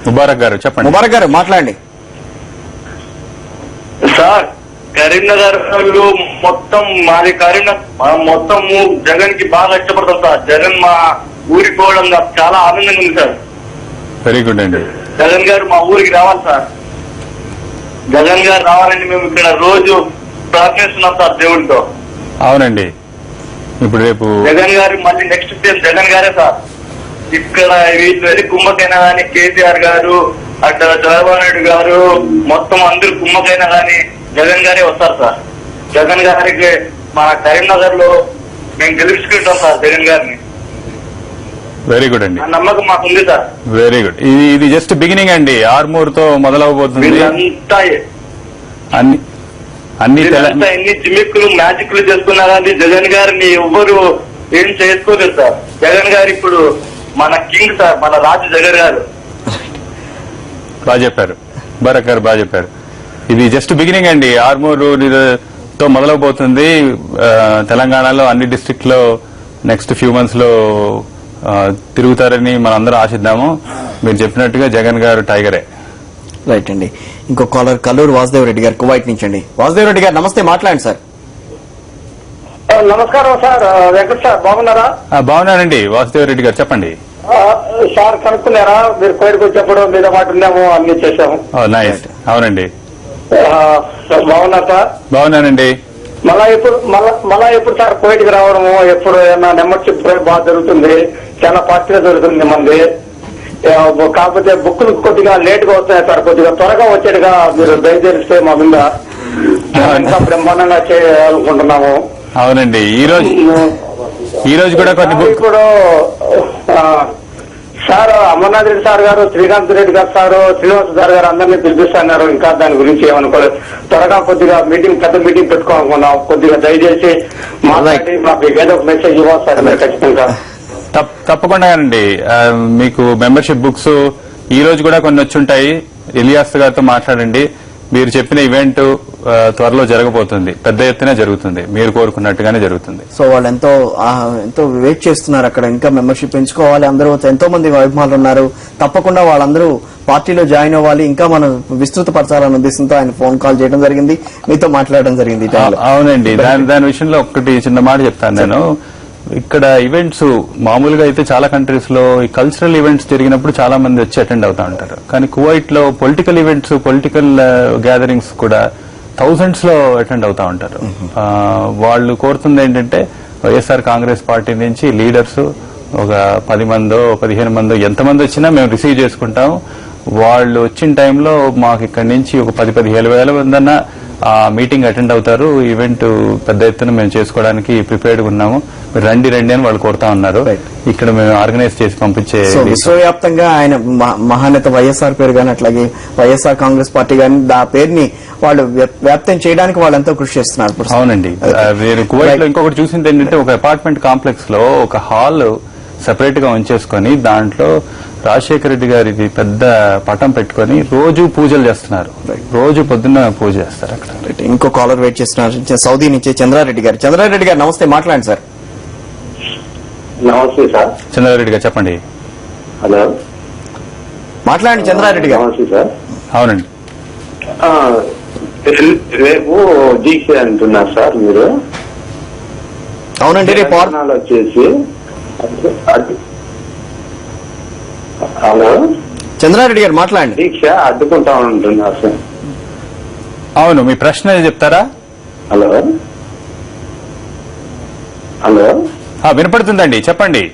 ముబారక్ గారు చెప్పండి.
ముబారక్ గారు మాట్లాడండి.
సార్ కరీంనగర్ వాళ్ళు మొత్తం మాది కరీంనగర్ మొత్తం జగన్ కి బాగా ఇష్టపడతాం సార్. జగన్ మా ఊరికి పోవడం నాకు చాలా ఆనందంగా ఉంది సార్.
వెరీ గుడ్ అండి.
జగన్ గారు మా ఊరికి రావాలి సార్. జగన్ గారు రావాలని మేము ఇక్కడ రోజు ప్రార్థిస్తున్నాం సార్ దేవుడితో.
అవునండి. ఇప్పుడు రేపు
జగన్ గారు మళ్ళీ నెక్స్ట్ సీఎం జగన్ గారే సార్. ఇక్కడ వీళ్ళు కుంభకైనా కానీ కేసీఆర్ గారు అట్లా చంద్రబాబు నాయుడు గారు మొత్తం అందరు కుమ్మకైనా కానీ జగన్ గారే వస్తారు సార్. జగన్ గారికి మన కరీంనగర్ లో మేము గెలుచుకుంటాం సార్ జగన్ గారిని.
వెరీ గుడ్ అండి.
నమ్మకం మాకుంది సార్.
Very good. ఇది జస్ట్ బిగినింగ్ అండి. ఆర్మూర్ తో మొదలవబోతుంది.
ఎన్ని జిమిక్కులు మ్యాజిక్లు చేసుకున్నా కానీ జగన్ గారిని ఎవ్వరు ఏం చేసుకోలేదు సార్. జగన్ గారు ఇప్పుడు మన కింగ్ సార్, మన రాజు జగన్ గారు.
బాగా చెప్పారు ముబారక్ గారు, బాగా చెప్పారు. ఇది జస్ట్ బిగినింగ్ అండి. ఆర్మూర్ తో మొదలవబోతుంది. తెలంగాణలో అన్ని డిస్ట్రిక్ట్ లో నెక్స్ట్ ఫ్యూ మంత్స్ లో తిరుగుతారని మనందరం ఆశిద్దాము. మీరు చెప్పినట్టుగా జగన్ గారు టైగరే.
రైట్ అండి. ఇంకో కాలర్ కల్లూరు వాసుదేవ్ రెడ్డి గారు కువైట్ నుంచి అండి. వాసుదేవ్ రెడ్డి గారు నమస్తే, మాట్లాడండి సార్.
నమస్కారం సార్, వెంకట్ సార్ బాగున్నారా?
బాగున్నానండి వాసుదేవ్ రెడ్డి గారు, చెప్పండి.
సార్ కనుక్కున్నారా? మీరు కోరిక వచ్చేప్పుడు మీద మాట ఉన్నాము, అన్ని చేశాము.
నైస్. అవునండి,
బాగున్నారు సార్?
బాగున్నానండి.
మళ్ళా ఎప్పుడు సార్ కోవిడ్కి రావడము? ఎప్పుడు ఏమన్నా మెంబర్షిప్ బాగా జరుగుతుంది, చాలా ఫాస్ట్ గా జరుగుతుంది మంది. కాకపోతే బుక్కులు కొద్దిగా లేట్ గా వస్తున్నాయి సార్, కొద్దిగా త్వరగా వచ్చేట్టుగా మీరు దయచేస్తే మా మీద ఇంకా బ్రహ్మాండంగా చేయాలనుకుంటున్నాము.
అవునండి, ఈ రోజు కూడా కొన్ని
ఇప్పుడు సార్ అమర్నాథ్ రెడ్డి సార్ గారు, శ్రీకాంత్ రెడ్డి గారు సార్, శ్రీనివాస్ సార్ గారు అందరినీ పిలిపిస్తున్నారు. ఇంకా దాని గురించి ఏమనుకోలేదు. త్వరగా కొద్దిగా పెద్ద మీటింగ్ పెట్టుకోవాలనుకున్నాం. కొద్దిగా దయచేసి మాట్లాడి మాకు ఏదో ఒక మెసేజ్ ఇవ్వాలి సార్ మీరు ఖచ్చితంగా.
తప్పకుండానండి. మీకు మెంబర్షిప్ బుక్స్ ఈ రోజు కూడా కొన్ని వచ్చుంటాయి. ఇలియాస్ గారితో మాట్లాడండి. మీరు చెప్పిన ఈవెంట్ త్వరలో జరగబోతుంది, పెద్ద ఎత్తున జరుగుతుంది, మీరు కోరుకున్నట్టుగానే జరుగుతుంది.
సో వాళ్ళు ఎంతో వెయిట్ చేస్తున్నారు. అక్కడ ఇంకా మెంబర్షిప్ పెంచుకోవాలి. అందరూ ఎంతో మంది అభిమానులు ఉన్నారు. తప్పకుండా వాళ్ళందరూ పార్టీలో జాయిన్ అవ్వాలి. ఇంకా మనం విస్తృత పరచాలన్న ఉద్దేశంతో ఆయన ఫోన్ కాల్ చేయడం జరిగింది, మీతో మాట్లాడడం జరిగింది.
అవునండి, దాని విషయంలో ఒకటి చిన్న మాట చెప్తాను నేను. ఇక్కడ ఈవెంట్స్ మామూలుగా అయితే చాలా కంట్రీస్ లో ఈ కల్చరల్ ఈవెంట్స్ జరిగినప్పుడు చాలా మంది వచ్చి అటెండ్ అవుతా ఉంటారు. కానీ కువైట్ లో పొలిటికల్ ఈవెంట్స్, పొలిటికల్ గ్యాదరింగ్స్ కూడా థౌసండ్స్ లో అటెండ్ అవుతా ఉంటారు. వాళ్ళు కోరుతుంది ఏంటంటే వైఎస్ఆర్ కాంగ్రెస్ పార్టీ నుంచి లీడర్స్ ఒక 10 మందో 15 మందో ఎంతమంది వచ్చినా మేము రిసీవ్ చేసుకుంటాం. వాళ్ళు వచ్చిన టైంలో మాకు ఇక్కడి నుంచి ఒక 10-15 వేల మందన్నా ఆ మీటింగ్ అటెండ్ అవుతారు. ఈవెంట్ పెద్ద ఎత్తున మేము చేసుకోవడానికి ప్రిపేర్డ్ ఉన్నాము, మీరు రండి అని వాళ్ళు కోరుతా ఉన్నారు. ఇక్కడ మేము ఆర్గనైజ్ చేసి పంపించే.
విశ్వవ్యాప్తంగా ఆయన మహానేత వైఎస్ఆర్ పేరు కానీ, అట్లాగే వైఎస్ఆర్ కాంగ్రెస్ పార్టీ కానీ ఆ పేరుని వాళ్ళు వ్యాప్తం చేయడానికి వాళ్ళు ఎంతో కృషి చేస్తున్నారు.
అవునండి, నేను కువైట్ లో ఇంకొకటి చూసింది ఏంటంటే ఒక అపార్ట్మెంట్ కాంప్లెక్స్ లో ఒక హాల్ సెపరేట్ గా ఉంచేసుకొని దాంట్లో రాజశేఖర రెడ్డి గారిది పెద్ద పటం పెట్టుకొని రోజు పూజలు చేస్తున్నారు. రోజు పొద్దున్న పూజ చేస్తారు అక్కడ.
ఇంకో కాలర్ వెయిట్ చేస్తున్నారు సౌదీ నుంచి చంద్రారెడ్డి గారు. చంద్రారెడ్డి గారు నమస్తే, మాట్లాడండి సార్.
నమస్తే సార్.
చంద్రారెడ్డి గారు చెప్పండి.
హలో,
మాట్లాడండి చంద్రారెడ్డి గారు.
నమస్తే సార్.
అవునండి,
రేపు దీక్ష అంటున్నారు సార్ మీరు?
అవునండి, రేపు
వచ్చేసి హలో
చంద్రారెడ్డి గారు మాట్లాడండి.
దీక్ష అడ్డుకుంటా ఉంటున్నారు సార్.
అవును, మీ ప్రశ్న చెప్తారా?
హలో హలో
వినపడుతుందండి, చెప్పండి.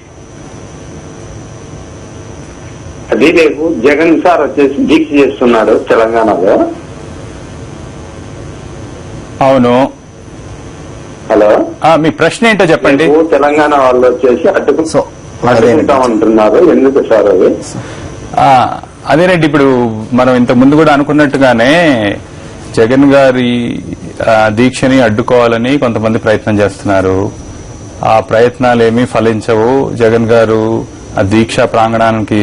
అది రేపు జగన్ సార్ వచ్చేసి దీక్ష చేస్తున్నాడు తెలంగాణలో.
అవును,
హలో,
మీ ప్రశ్న ఏంటో చెప్పండి.
తెలంగాణ వాళ్ళు వచ్చేసి అడ్డుకుంటా ఉంటున్నారు, ఎందుకు సార్ అది?
అదేనండి, ఇప్పుడు మనం ఇంత ముందు కూడా అనుకున్నట్టుగానే జగన్ గారి దీక్షని అడ్డుకోవాలని కొంతమంది ప్రయత్నం చేస్తున్నారు. ఆ ప్రయత్నాలు ఏమీ ఫలించవు. జగన్ గారు ఆ దీక్ష ప్రాంగణానికి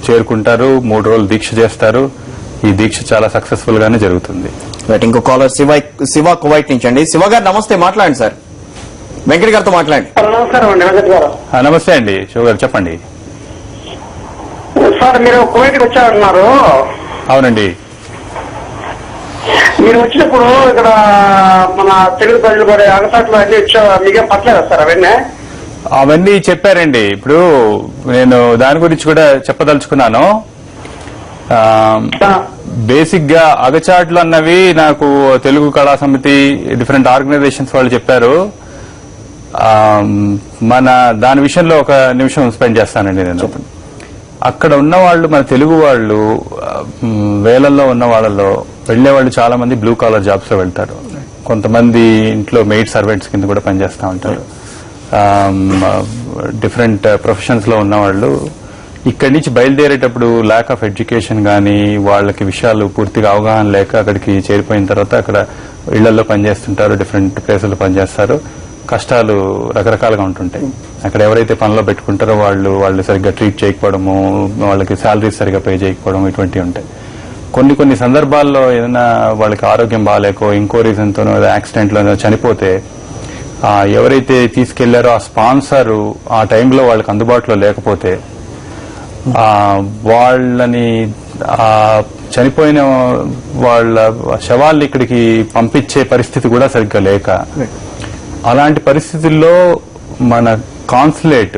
చేరుకుంటారు, 3 రోజులు దీక్ష చేస్తారు. ఈ దీక్ష చాలా సక్సెస్ఫుల్ గానే జరుగుతుంది.
ఇంకో కాలర్ శివ కువైట్ నుంచి అండి. శివ గారు నమస్తే, మాట్లాడండి సార్. వెంకట్ గారితో మాట్లాడండి.
నమస్కారం అండి, వెంకట్ గారు.
నమస్తే అండి, శివ గారు చెప్పండి.
సార్ మీరు కువైట్కి వచ్చారన్నారు.
అవునండి,
మీరు వచ్చినప్పుడు ఇక్కడ మన తెలుగు ప్రజలు కూడా అగసాట్లు అన్ని మీకేం పట్టలేదా సార్?
అవన్నీ చెప్పారండి. ఇప్పుడు నేను దాని గురించి కూడా చెప్పదలుచుకున్నాను. బేసిక్ గా అగచాట్లు అన్నవి నాకు తెలుగు కళా సమితి డిఫరెంట్ ఆర్గనైజేషన్స్ వాళ్ళు చెప్పారు. మన దాని విషయంలో ఒక నిమిషం స్పెండ్ చేస్తానండి నేను. అక్కడ ఉన్న వాళ్ళు, మన తెలుగు వాళ్ళు వేలల్లో ఉన్న వాళ్ళలో వెళ్లేవాళ్ళు చాలా మంది బ్లూ కాలర్ జాబ్స్ లో వెళ్తారు. కొంతమంది ఇంట్లో మెయిడ్ సర్వెంట్స్ కింద కూడా పనిచేస్తూ ఉంటారు. డిఫరెంట్ ప్రొఫెషన్స్ లో ఉన్న వాళ్ళు ఇక్కడి నుంచి బయలుదేరేటప్పుడు ల్యాక్ ఆఫ్ ఎడ్యుకేషన్ గానీ, వాళ్ళకి విషయాలు పూర్తిగా అవగాహన లేక అక్కడికి చేరిపోయిన తర్వాత అక్కడ ఇళ్లలో పనిచేస్తుంటారు, డిఫరెంట్ ప్లేసుల్లో పనిచేస్తారు. కష్టాలు రకరకాలుగా ఉంటుంటాయి. అక్కడ ఎవరైతే పనిలో పెట్టుకుంటారో వాళ్ళు సరిగ్గా ట్రీట్ చేయకపోవడము, వాళ్ళకి శాలరీస్ సరిగ్గా పే చేయకపోవడం, ఇటువంటివి ఉంటాయి. కొన్ని సందర్భాల్లో ఏదైనా వాళ్ళకి ఆరోగ్యం బాగాలేకో ఇంకో రీజన్తోనో యాక్సిడెంట్లో చనిపోతే ఎవరైతే తీసుకెళ్లారో ఆ స్పాన్సర్ ఆ టైంలో వాళ్ళకి అందుబాటులో లేకపోతే వాళ్ళని చనిపోయిన వాళ్ళ శవాల్ని ఇక్కడికి పంపించే పరిస్థితి కూడా సరిగ్గా లేక అలాంటి పరిస్థితుల్లో మన కాన్సులేట్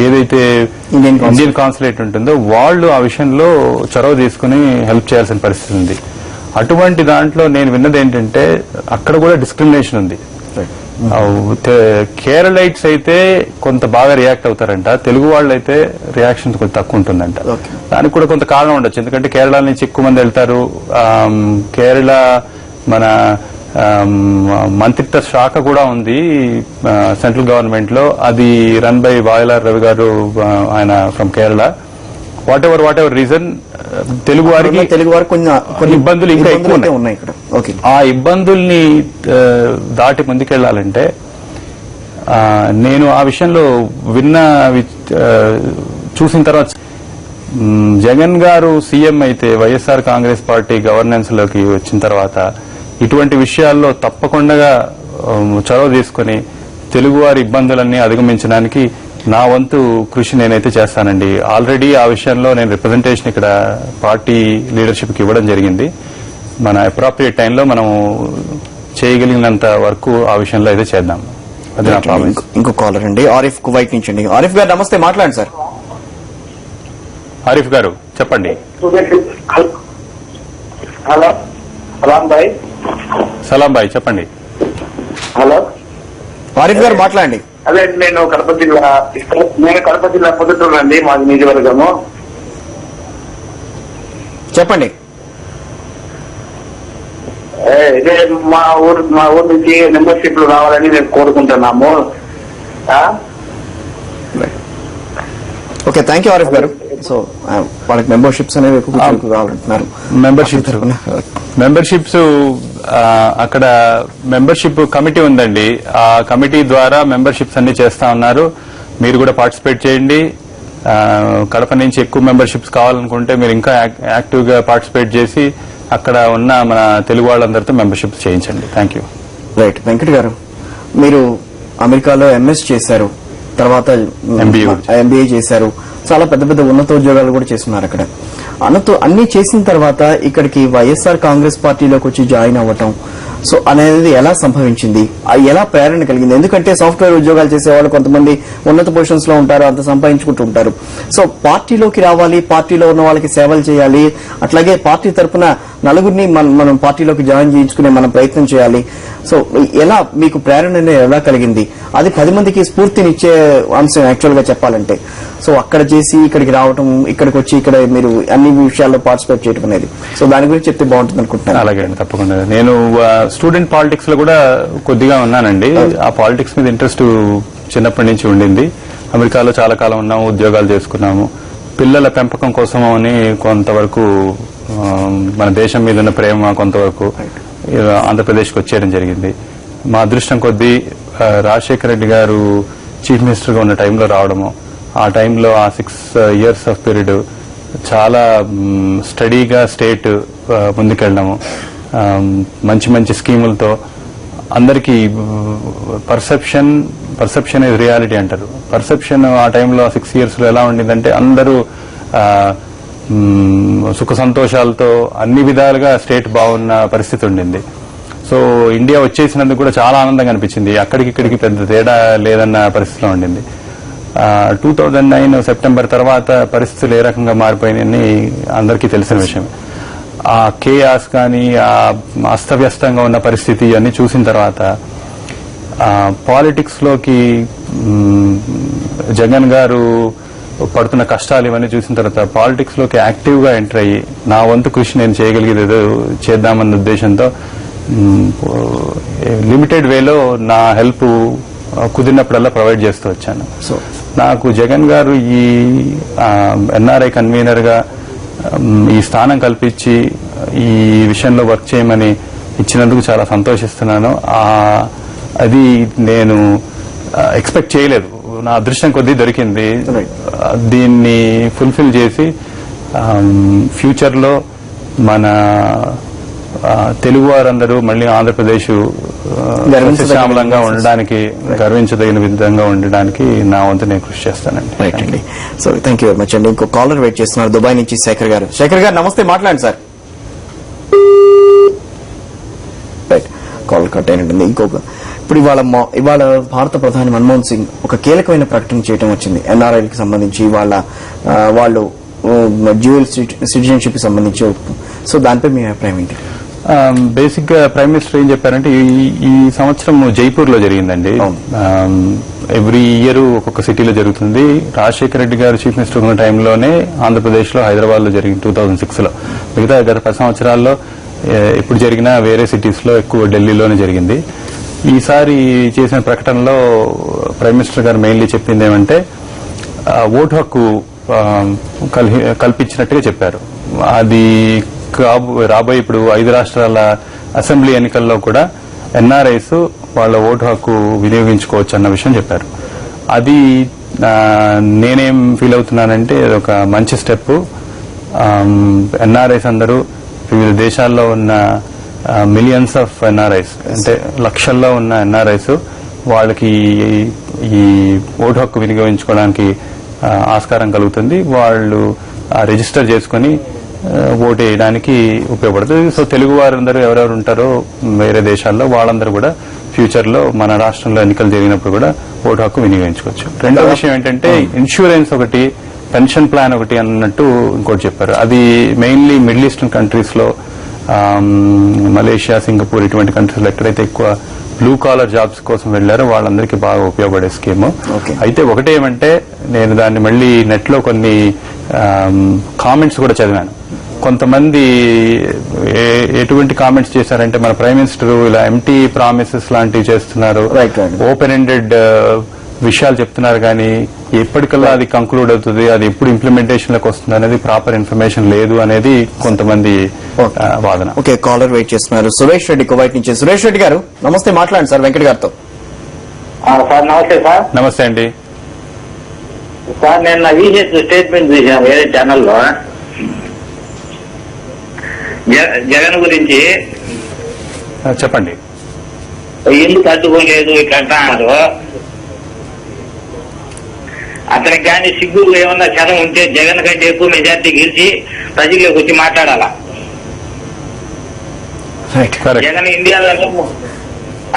ఏదైతే ఇండియన్ కాన్సులేట్ ఉంటుందో వాళ్ళు ఆ విషయంలో చొరవ తీసుకుని హెల్ప్ చేయాల్సిన పరిస్థితి ఉంది. అటువంటి దాంట్లో నేను విన్నది ఏంటంటే అక్కడ కూడా డిస్క్రిమినేషన్ ఉంది. కేరళైట్స్ అయితే కొంత బాగా రియాక్ట్ అవుతారంట, తెలుగు వాళ్ళు అయితే రియాక్షన్ కొంచెం తక్కువ ఉంటుందంట. దానికి కూడా కొంత కారణం ఉండొచ్చు, ఎందుకంటే కేరళ నుంచి ఎక్కువ మంది వెళ్తారు. కేరళ మన మంత్రిత్వ శాఖ కూడా ఉంది సెంట్రల్ గవర్నమెంట్ లో, అది రన్ బై వాయలార్ రవి గారు, ఆయన from Kerala. What ever reason Telugu వారికి కొన్ని ఇబ్బందులు ఇంకా ఎక్కువ ఉన్నాయి. ఆ ఇబ్బందుల్ని దాటి ముందుకెళ్లాలంటే నేను ఆ విషయంలో చూసిన తర్వాత జగన్ గారు సీఎం అయితే వైఎస్ఆర్ కాంగ్రెస్ పార్టీ గవర్నెన్స్ లోకి వచ్చిన తర్వాత ఇటువంటి విషయాల్లో తప్పకుండా చొరవ తీసుకుని తెలుగువారి ఇబ్బందులన్నీ అధిగమించడానికి నా వంతు కృషి నేనైతే చేస్తానండి. ఆల్రెడీ ఆ విషయంలో నేను రిప్రజెంటేషన్ ఇక్కడ పార్టీ లీడర్షిప్ కి ఇవ్వడం జరిగింది. మన అప్రాప్రియేట్ టైంలో మనం చేయగలిగినంత వరకు ఆ విషయంలో అయితే చేద్దాం. అది నా ప్రామిస్.
ఇంకో కాలర్ అండి, ఆరిఫ్ కువైట్ నుంచి అండి. ఆరిఫ్ గారు నమస్తే, మాట్లాడండి సార్.
ఆరిఫ్ గారు చెప్పండి.
హలో
సలాం భాయ్ చెప్పండి.
హలో
ఆరిఫ్ గారు మాట్లాడండి.
అదే నేను కడప జిల్లా పొద్దుటూరండి, మాది నియోజకవర్గము.
చెప్పండి.
ఇదే మా ఊరు నుంచి మెంబర్షిప్లు రావాలని మేము కోరుకుంటున్నాము.
ఓకే, థ్యాంక్ యూ ఆరిఫ్ గారు. సో వాళ్ళకి మెంబర్షిప్స్ అనేవి ఎక్కువ కావాలంటున్నారు.
మెంబర్షిప్స్ అక్కడ మెంబర్షిప్ కమిటీ ఉందండి. ఆ కమిటీ ద్వారా మెంబర్షిప్స్ అన్ని చేస్తా ఉన్నారు. మీరు కూడా పార్టిసిపేట్ చేయండి. కడప నుంచి ఎక్కువ మెంబర్షిప్స్ కావాలనుకుంటే మీరు ఇంకా యాక్టివ్ గా పార్టిసిపేట్ చేసి అక్కడ ఉన్న మన తెలుగు వాళ్ళందరితో మెంబర్షిప్స్ చేయించండి. Thank you.
రైట్. వెంకట్ గారు, మీరు అమెరికాలో ఎంఎస్ చేశారు, తర్వాత ఎంబీఏ చేశారు, చాలా పెద్ద పెద్ద ఉన్నతోద్యోగాలు కూడా చేస్తున్నారు అక్కడ. అన్ని చేసిన తర్వాత ఇక్కడికి వైఎస్ఆర్ కాంగ్రెస్ పార్టీలోకి వచ్చి జాయిన్ అవ్వటం సో అనేది ఎలా సంభవించింది, ఎలా ప్రేరణ కలిగింది? ఎందుకంటే సాఫ్ట్వేర్ ఉద్యోగాలు చేసేవాళ్ళు కొంతమంది ఉన్నత పొజిషన్స్ లో ఉంటారు, అంత సంపాదించుకుంటూ ఉంటారు. సో పార్టీలోకి రావాలి, పార్టీలో ఉన్న వాళ్ళకి సేవలు చేయాలి, అట్లాగే పార్టీ తరఫున నలుగురిని మనం పార్టీలోకి జాయిన్ చేయించుకునే మనం ప్రయత్నం చేయాలి. సో ఎలా మీకు ప్రేరణ ఎలా కలిగింది? అది 10 మందికి స్ఫూర్తినిచ్చే అంశం యాక్చువల్ గా చెప్పాలంటే. సో అక్కడ చేసి ఇక్కడికి రావటం, ఇక్కడికి వచ్చి ఇక్కడ మీరు అన్ని విషయాల్లో పార్టిసిపేట్ చేయడం అనేది, సో దాని గురించి చెప్తే బాగుంటుంది అనుకుంటున్నాను.
అలాగే అండి, తప్పకుండా. నేను స్టూడెంట్ పాలిటిక్స్ లో కూడా కొద్దిగా ఉన్నానండి. ఆ పాలిటిక్స్ మీద ఇంట్రెస్ట్ చిన్నప్పటి నుంచి ఉండింది. అమెరికాలో చాలా కాలం ఉన్నాము, ఉద్యోగాలు చేసుకున్నాము. పిల్లల పెంపకం కోసం అని కొంతవరకు మన దేశం మీద ఉన్న ప్రేమ కొంతవరకు ఆంధ్రప్రదేశ్కి వచ్చేయడం జరిగింది. మా అదృష్టం కొద్దీ రాజశేఖర రెడ్డి గారు చీఫ్ మినిస్టర్ గా ఉన్న టైంలో రావడము, ఆ టైంలో ఆ 6 years ఆఫ్ పీరియడ్ చాలా స్టడీగా స్టేట్ ముందుకెళ్ళడము, మంచి మంచి స్కీములతో అందరికీ పర్సెప్షన్ ఇస్ రియాలిటీ అంటారు. పర్సెప్షన్ ఆ టైంలో 6 years లో ఎలా ఉండిందంటే అందరూ సుఖ సంతోషాలతో అన్ని విధాలుగా స్టేట్ బాగున్న పరిస్థితి ఉండింది. సో ఇండియా వచ్చేసినందుకు కూడా చాలా ఆనందంగా అనిపించింది. అక్కడికిక్కడికి పెద్ద తేడా లేదన్న పరిస్థితిలో ఉండింది. 2009 సెప్టెంబర్ తర్వాత పరిస్థితులు ఏ రకంగా మారిపోయినాయని అందరికీ తెలిసిన విషయం. ఆ కేయాస్ కానీ ఆ అస్తవ్యస్తంగా ఉన్న పరిస్థితి అన్ని చూసిన తర్వాత పాలిటిక్స్ లోకి జగన్ గారు పడుతున్న కష్టాలు ఇవన్నీ చూసిన తర్వాత పాలిటిక్స్ లోకి యాక్టివ్ గా ఎంటర్ అయ్యి నా వంతు కృషి నేను చేయగలిగేది ఏదో చేద్దామన్న ఉద్దేశంతో లిమిటెడ్ వేలో నా హెల్ప్ కుదిరినప్పుడల్లా ప్రొవైడ్ చేస్తూ వచ్చాను. సో నాకు జగన్ గారు ఈ ఎన్ఆర్ఐ కన్వీనర్ గా ఈ స్థానం కల్పించి ఈ విషయంలో వర్క్ చేయమని ఇచ్చినందుకు చాలా సంతోషిస్తున్నాను. అది నేను ఎక్స్పెక్ట్ చేయలేదు, నా అదృష్టం కొద్దీ దొరికింది. దీన్ని ఫుల్ఫిల్ చేసి ఫ్యూచర్లో మన తెలుగు వారందరూ మళ్ళీ ఆంధ్రప్రదేశ్ శ్యామలంగా ఉండడానికి, గర్వించదగిన విధంగా ఉండడానికి నా వంతు నేను కృషి చేస్తానండి.
రైట్ అండి. So thank you very much అండి. ఇంకో కాలర్ వెయిట్ చేస్తున్నారు దుబాయ్ నుంచి శేఖర్ గారు. శేఖర్ గారు నమస్తే, మాట్లాడండి సార్. రైట్, కాల్ కట్ అయినట్టుంది. ఇంకొక ఇప్పుడు ఇవాళ భారత ప్రధాని మన్మోహన్ సింగ్ ఒక కీలకమైన ప్రకటన చేయడం వచ్చింది. ఎన్ఆర్ఐకి సంబంధించి వాళ్ళు డ్యూయల్ సిటిజన్షిప్ సంబంధించి. సో దానిపై మీ అభిప్రాయం ఏంటి?
బేసిక్ గా ప్రైమ్ మినిస్టర్ ఏం చెప్పారంటే ఈ సంవత్సరం జైపూర్ లో జరిగిందండి. ఎవ్రీ ఇయర్ ఒక్కొక్క సిటీలో జరుగుతుంది. రాజశేఖర రెడ్డి గారు చీఫ్ మినిస్టర్ ఉన్న టైంలోనే ఆంధ్రప్రదేశ్ లో, హైదరాబాద్ లో జరిగింది 2006 లో. మిగతా గత 10 సంవత్సరాల్లో ఎప్పుడు జరిగినా వేరే సిటీస్ లో, ఎక్కువ ఢిల్లీలోనే జరిగింది. ఈసారి చేసిన ప్రకటనలో ప్రైమ్ మినిస్టర్ గారు మెయిన్లీ చెప్పింది ఏమంటే ఓటు హక్కు కల్పించినట్టుగా చెప్పారు. అది రాబోయే ఇప్పుడు 5 రాష్ట్రాల అసెంబ్లీ ఎన్నికల్లో కూడా ఎన్ఆర్ఐస్ వాళ్ళ ఓటు హక్కు వినియోగించుకోవచ్చు అన్న విషయం చెప్పారు. అది నేనేం ఫీల్ అవుతున్నానంటే అది ఒక మంచి స్టెప్. ఎన్ఆర్ఐస్ అందరూ వివిధ దేశాల్లో ఉన్న మిలియన్స్ ఆఫ్ ఎన్ఆర్ఐస్, అంటే లక్షల్లో ఉన్న ఎన్ఆర్ఐస్ వాళ్ళకి ఈ ఓటు హక్కు వినియోగించుకోవడానికి ఆస్కారం కలుగుతుంది. వాళ్ళు రిజిస్టర్ చేసుకుని ఓటు వేయడానికి ఉపయోగపడుతుంది. సో తెలుగు వారందరూ ఎవరెవరు ఉంటారో వేరే దేశాల్లో వాళ్ళందరూ కూడా ఫ్యూచర్ లో మన రాష్ట్రంలో ఎన్నికలు జరిగినప్పుడు కూడా ఓటు హక్కు వినియోగించుకోవచ్చు. రెండో విషయం ఏంటంటే ఇన్సూరెన్స్ ఒకటి, పెన్షన్ ప్లాన్ ఒకటి అన్నట్టు ఇంకోటి చెప్పారు. అది మెయిన్లీ మిడిల్ ఈస్టర్న్ కంట్రీస్ లో, మలేషియా, సింగపూర్ ఇటువంటి కంట్రీస్ లో ఎక్కడైతే ఎక్కువ బ్లూ కాలర్ జాబ్స్ కోసం వెళ్లారో వాళ్ళందరికీ బాగా ఉపయోగపడే స్కీమ్. అయితే ఒకటే ఏమంటే నేను దాన్ని మళ్ళీ నెట్ లో కొన్ని కామెంట్స్ కూడా చదివాను. కొంతమంది ఎటువంటి కామెంట్స్ చేశారంటే మన ప్రైమ్ మినిస్టర్ ఇలా ఎంటీ ప్రామిసెస్ లాంటివి చేస్తున్నారు, ఓపెన్ ఎండెడ్ విషయాలు చెప్తున్నారు, కానీ ఎప్పటికల్లా అది కంక్లూడ్ అవుతుంది, అది ఎప్పుడు ఇంప్లిమెంటేషన్ లోకి వస్తుంది అనేది ప్రాపర్ ఇన్ఫర్మేషన్ లేదు అనేది కొంతమంది వాదన.
ఓకే, కాలర్ వెయిట్ చేస్తున్నారు. సురేష్ రెడ్డి కువైట్ నుంచి. సురేష్ రెడ్డి గారు నమస్తే, మాట్లాడండి సార్ వెంకట్ గారితో.
సార్ నమస్తే సార్.
నమస్తే అండి.
సార్ నేను నా వీసెస్ స్టేట్మెంట్ చూసాను వేరే ఛానల్లో జగన్ గురించి.
చెప్పండి.
ఎందుకు అడ్డుకోలేదు ఇట్లా అంటున్నారు. అతనికి కానీ సిగ్గు ఏమన్నా క్షణం ఉంటే జగన్ కంటే ఎక్కువ మెజార్టీ గెలిచి ప్రజల్లోకి వచ్చి మాట్లాడాలా. జగన్ ఇండియాలోనే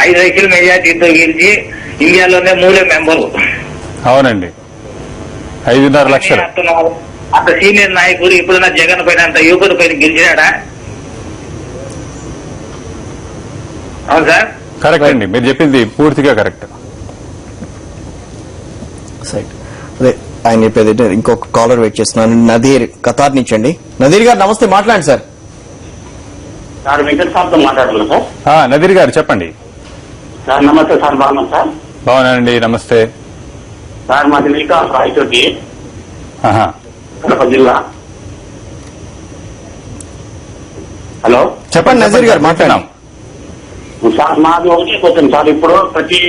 5 లక్షల మెజార్టీతో గెలిచి ఇండియాలోనే 3 మెంబరు.
అవునండి, 5.5 లక్షలు.
అంత సీనియర్ నాయకుడు ఇప్పుడున్న జగన్ పైన అంత యువకుడి పైన గెలిచినాడా? అవును సార్.
కరెక్ట్ అండి, మీరు చెప్పింది పూర్తిగా కరెక్ట్.
అదే ఆయన చెప్పేది. ఇంకొక కాలర్ వెయిట్ చేస్తున్నాను, నదీర్ ఖతార్ నుంచి అండి. నదీర్ గారు నమస్తే, మాట్లాడండి సార్.
సార్ వెంకట సార్తో మాట్లాడాలి సార్.
నదీర్ గారు చెప్పండి.
సార్ నమస్తే సార్. బాగున్నా సార్.
బాగున్నానండి, నమస్తే
సార్. మాది మిల్కా రాయచోటి, కడప జిల్లా. హలో
చెప్పండి నజీర్ గారు, మాట్లాడాం
సార్. మాది ఒకటే క్వశ్చన్ సార్. ఇప్పుడు ప్రతి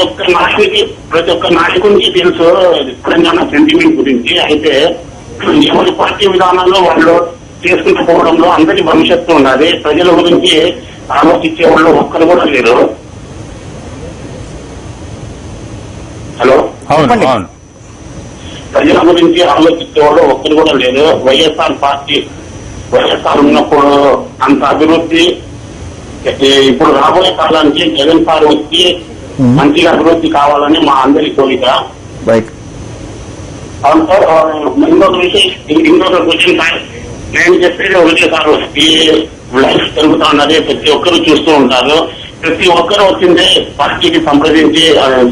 ఒక్క నాయకునికి తెలుసు తెలంగాణ సెంటిమెంట్ గురించి. అయితే ఎవరి పార్టీ విధానాల్లో వాళ్ళు చేసుకుంటూ పోవడంలో అందరి భవిష్యత్తు ఉన్నది. ప్రజల గురించి ఆలోచించే వాళ్ళు ఒక్కరు కూడా లేరు. హలో. ప్రజల గురించి ఆలోచించే వాళ్ళు ఒక్కరు కూడా లేరు. వైఎస్ఆర్ ఉన్నప్పుడు అంత అభివృద్ధి, ఇప్పుడు రాబోయే కాలానికి జగన్ సార్ వచ్చి మంచిగా అభివృద్ధి కావాలని మా అందరి కోరిక. ఇంకొక క్వశ్చన్ సార్. నేను చెప్పేది ఒకటే సార్, ఈ లైఫ్ జరుగుతా ఉన్నది, ప్రతి ఒక్కరు చూస్తూ ఉంటారు. ప్రతి ఒక్కరు వచ్చిందే పార్టీకి సంప్రదించి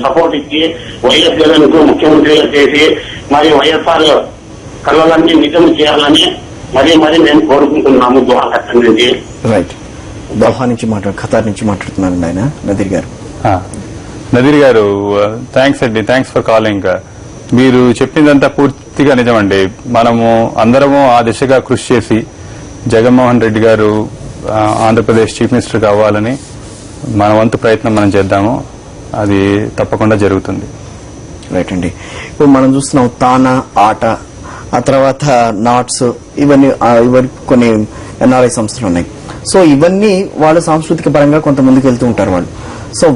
సపోర్ట్ ఇచ్చి వైఎస్ జగన్ కు ముఖ్యమంత్రిగా చేసి మరి వైఎస్ఆర్ కళలన్నీ నిజం చేయాలని మరీ మేము కోరుకుంటున్నాము. దోహా నుంచి.
రైట్, దోహా నుంచి ఖతార్ నుంచి మాట్లాడుతున్నారండి ఆయన నదీర్ గారు.
నదీర్ గారు థ్యాంక్స్ అండి, థ్యాంక్స్ ఫర్ కాలింగ్. మీరు చెప్పిందంతా పూర్తిగా నిజమండి. మనము అందరము ఆ దిశగా కృషి చేసి జగన్మోహన్ రెడ్డి గారు ఆంధ్రప్రదేశ్ చీఫ్ మినిస్టర్ కావాలని మన వంతు ప్రయత్నం మనం చేద్దాము. అది తప్పకుండా జరుగుతుంది.
రైట్ అండి. ఇప్పుడు మనం చూస్తున్నాం తానా, ఆట, ఆ తర్వాత నాట్స్, ఇవన్నీ కొన్ని ఎన్ఆర్ఐ సంస్థలు ఉన్నాయి. సో ఇవన్నీ వాళ్ళ సాంస్కృతిక పరంగా కొంత ముందుకు వెళ్తూ ఉంటారు వాళ్ళు. సో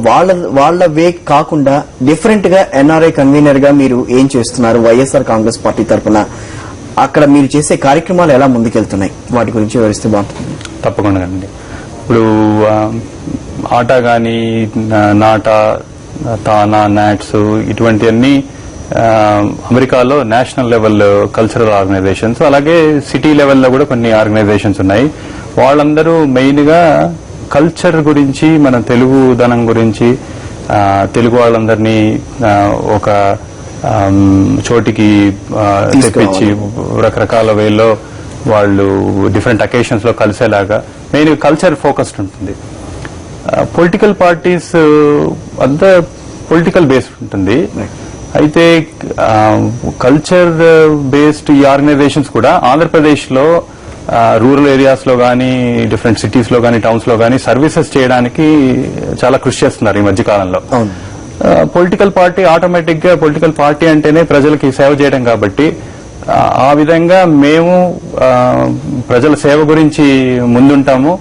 వాళ్ళ వే కాకుండా డిఫరెంట్ గా ఎన్ఆర్ఐ కన్వీనర్ గా మీరు ఏం చేస్తున్నారు వైఎస్ఆర్ కాంగ్రెస్ పార్టీ తరఫున? అక్కడ మీరు చేసే కార్యక్రమాలు ఎలా ముందుకెళ్తున్నాయి, వాటి గురించి వివరిస్తే బాగుంటుంది.
తప్పకుండా అండి. ఇప్పుడు ఆట కానీ, నాట, తానా, నాట్స్ ఇటువంటివన్నీ అమెరికాలో నేషనల్ లెవెల్ కల్చరల్ ఆర్గనైజేషన్స్, అలాగే సిటీ లెవెల్లో కూడా కొన్ని ఆర్గనైజేషన్స్ ఉన్నాయి. వాళ్ళందరూ మెయిన్ గా కల్చర్ గురించి, మన తెలుగుదనం గురించి, తెలుగు వాళ్ళందరినీ ఒక చోటికి తెప్పించి రకరకాల వేలో వాళ్ళు డిఫరెంట్ అకేషన్స్ లో కలిసేలాగా మెయిన్ కల్చర్ ఫోకస్డ్ ఉంటుంది. పొలిటికల్ పార్టీస్ అంతా పొలిటికల్ బేస్డ్ ఉంటుంది. అయితే కల్చర్ బేస్డ్ ఈ ఆర్గనైజేషన్స్ కూడా ఆంధ్రప్రదేశ్ లో రూరల్ ఏరియాస్ లో గానీ, డిఫరెంట్ సిటీస్ లో గానీ, టౌన్స్ లో గానీ సర్వీసెస్ చేయడానికి చాలా కృషి చేస్తున్నారు ఈ మధ్య కాలంలో. పొలిటికల్ పార్టీ ఆటోమేటిక్ గా, పొలిటికల్ పార్టీ అంటేనే ప్రజలకి సేవ చేయడం కాబట్టి ఆ విధంగా మేము ప్రజల సేవ గురించి ముందుంటాము.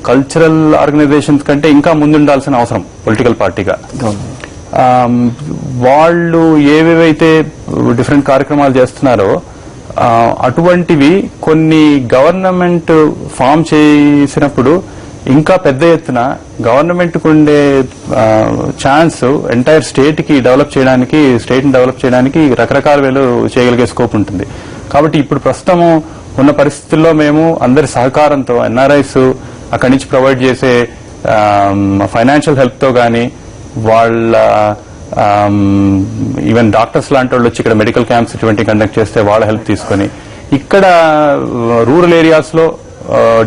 కల్చరల్ ఆర్గనైజేషన్స్ కంటే ఇంకా ముందుండాల్సిన అవసరం పొలిటికల్ పార్టీగా. వాళ్ళు ఏవేవైతే డిఫరెంట్ కార్యక్రమాలు చేస్తున్నారో అటువంటివి కొన్ని గవర్నమెంట్ ఫామ్ చేసినప్పుడు ఇంకా పెద్ద ఎత్తున గవర్నమెంట్ కు ఉండే ఛాన్స్ ఎంటైర్ స్టేట్ కి డెవలప్ చేయడానికి రకరకాల వేలు చేయగలిగే స్కోప్ ఉంటుంది. కాబట్టి ఇప్పుడు ప్రస్తుతం ఉన్న పరిస్థితుల్లో మేము అందరి సహకారంతో ఎన్ఆర్ఐస్ అక్కడి నుంచి ప్రొవైడ్ చేసే ఫైనాన్షియల్ హెల్ప్ తో గానీ, వాళ్ళ ఈవెన్ డాక్టర్స్ లాంటి వాళ్ళు వచ్చి ఇక్కడ మెడికల్ క్యాంప్స్ ఇటువంటి కండక్ట్ చేస్తే వాళ్ళ హెల్ప్ తీసుకుని, ఇక్కడ రూరల్ ఏరియాస్ లో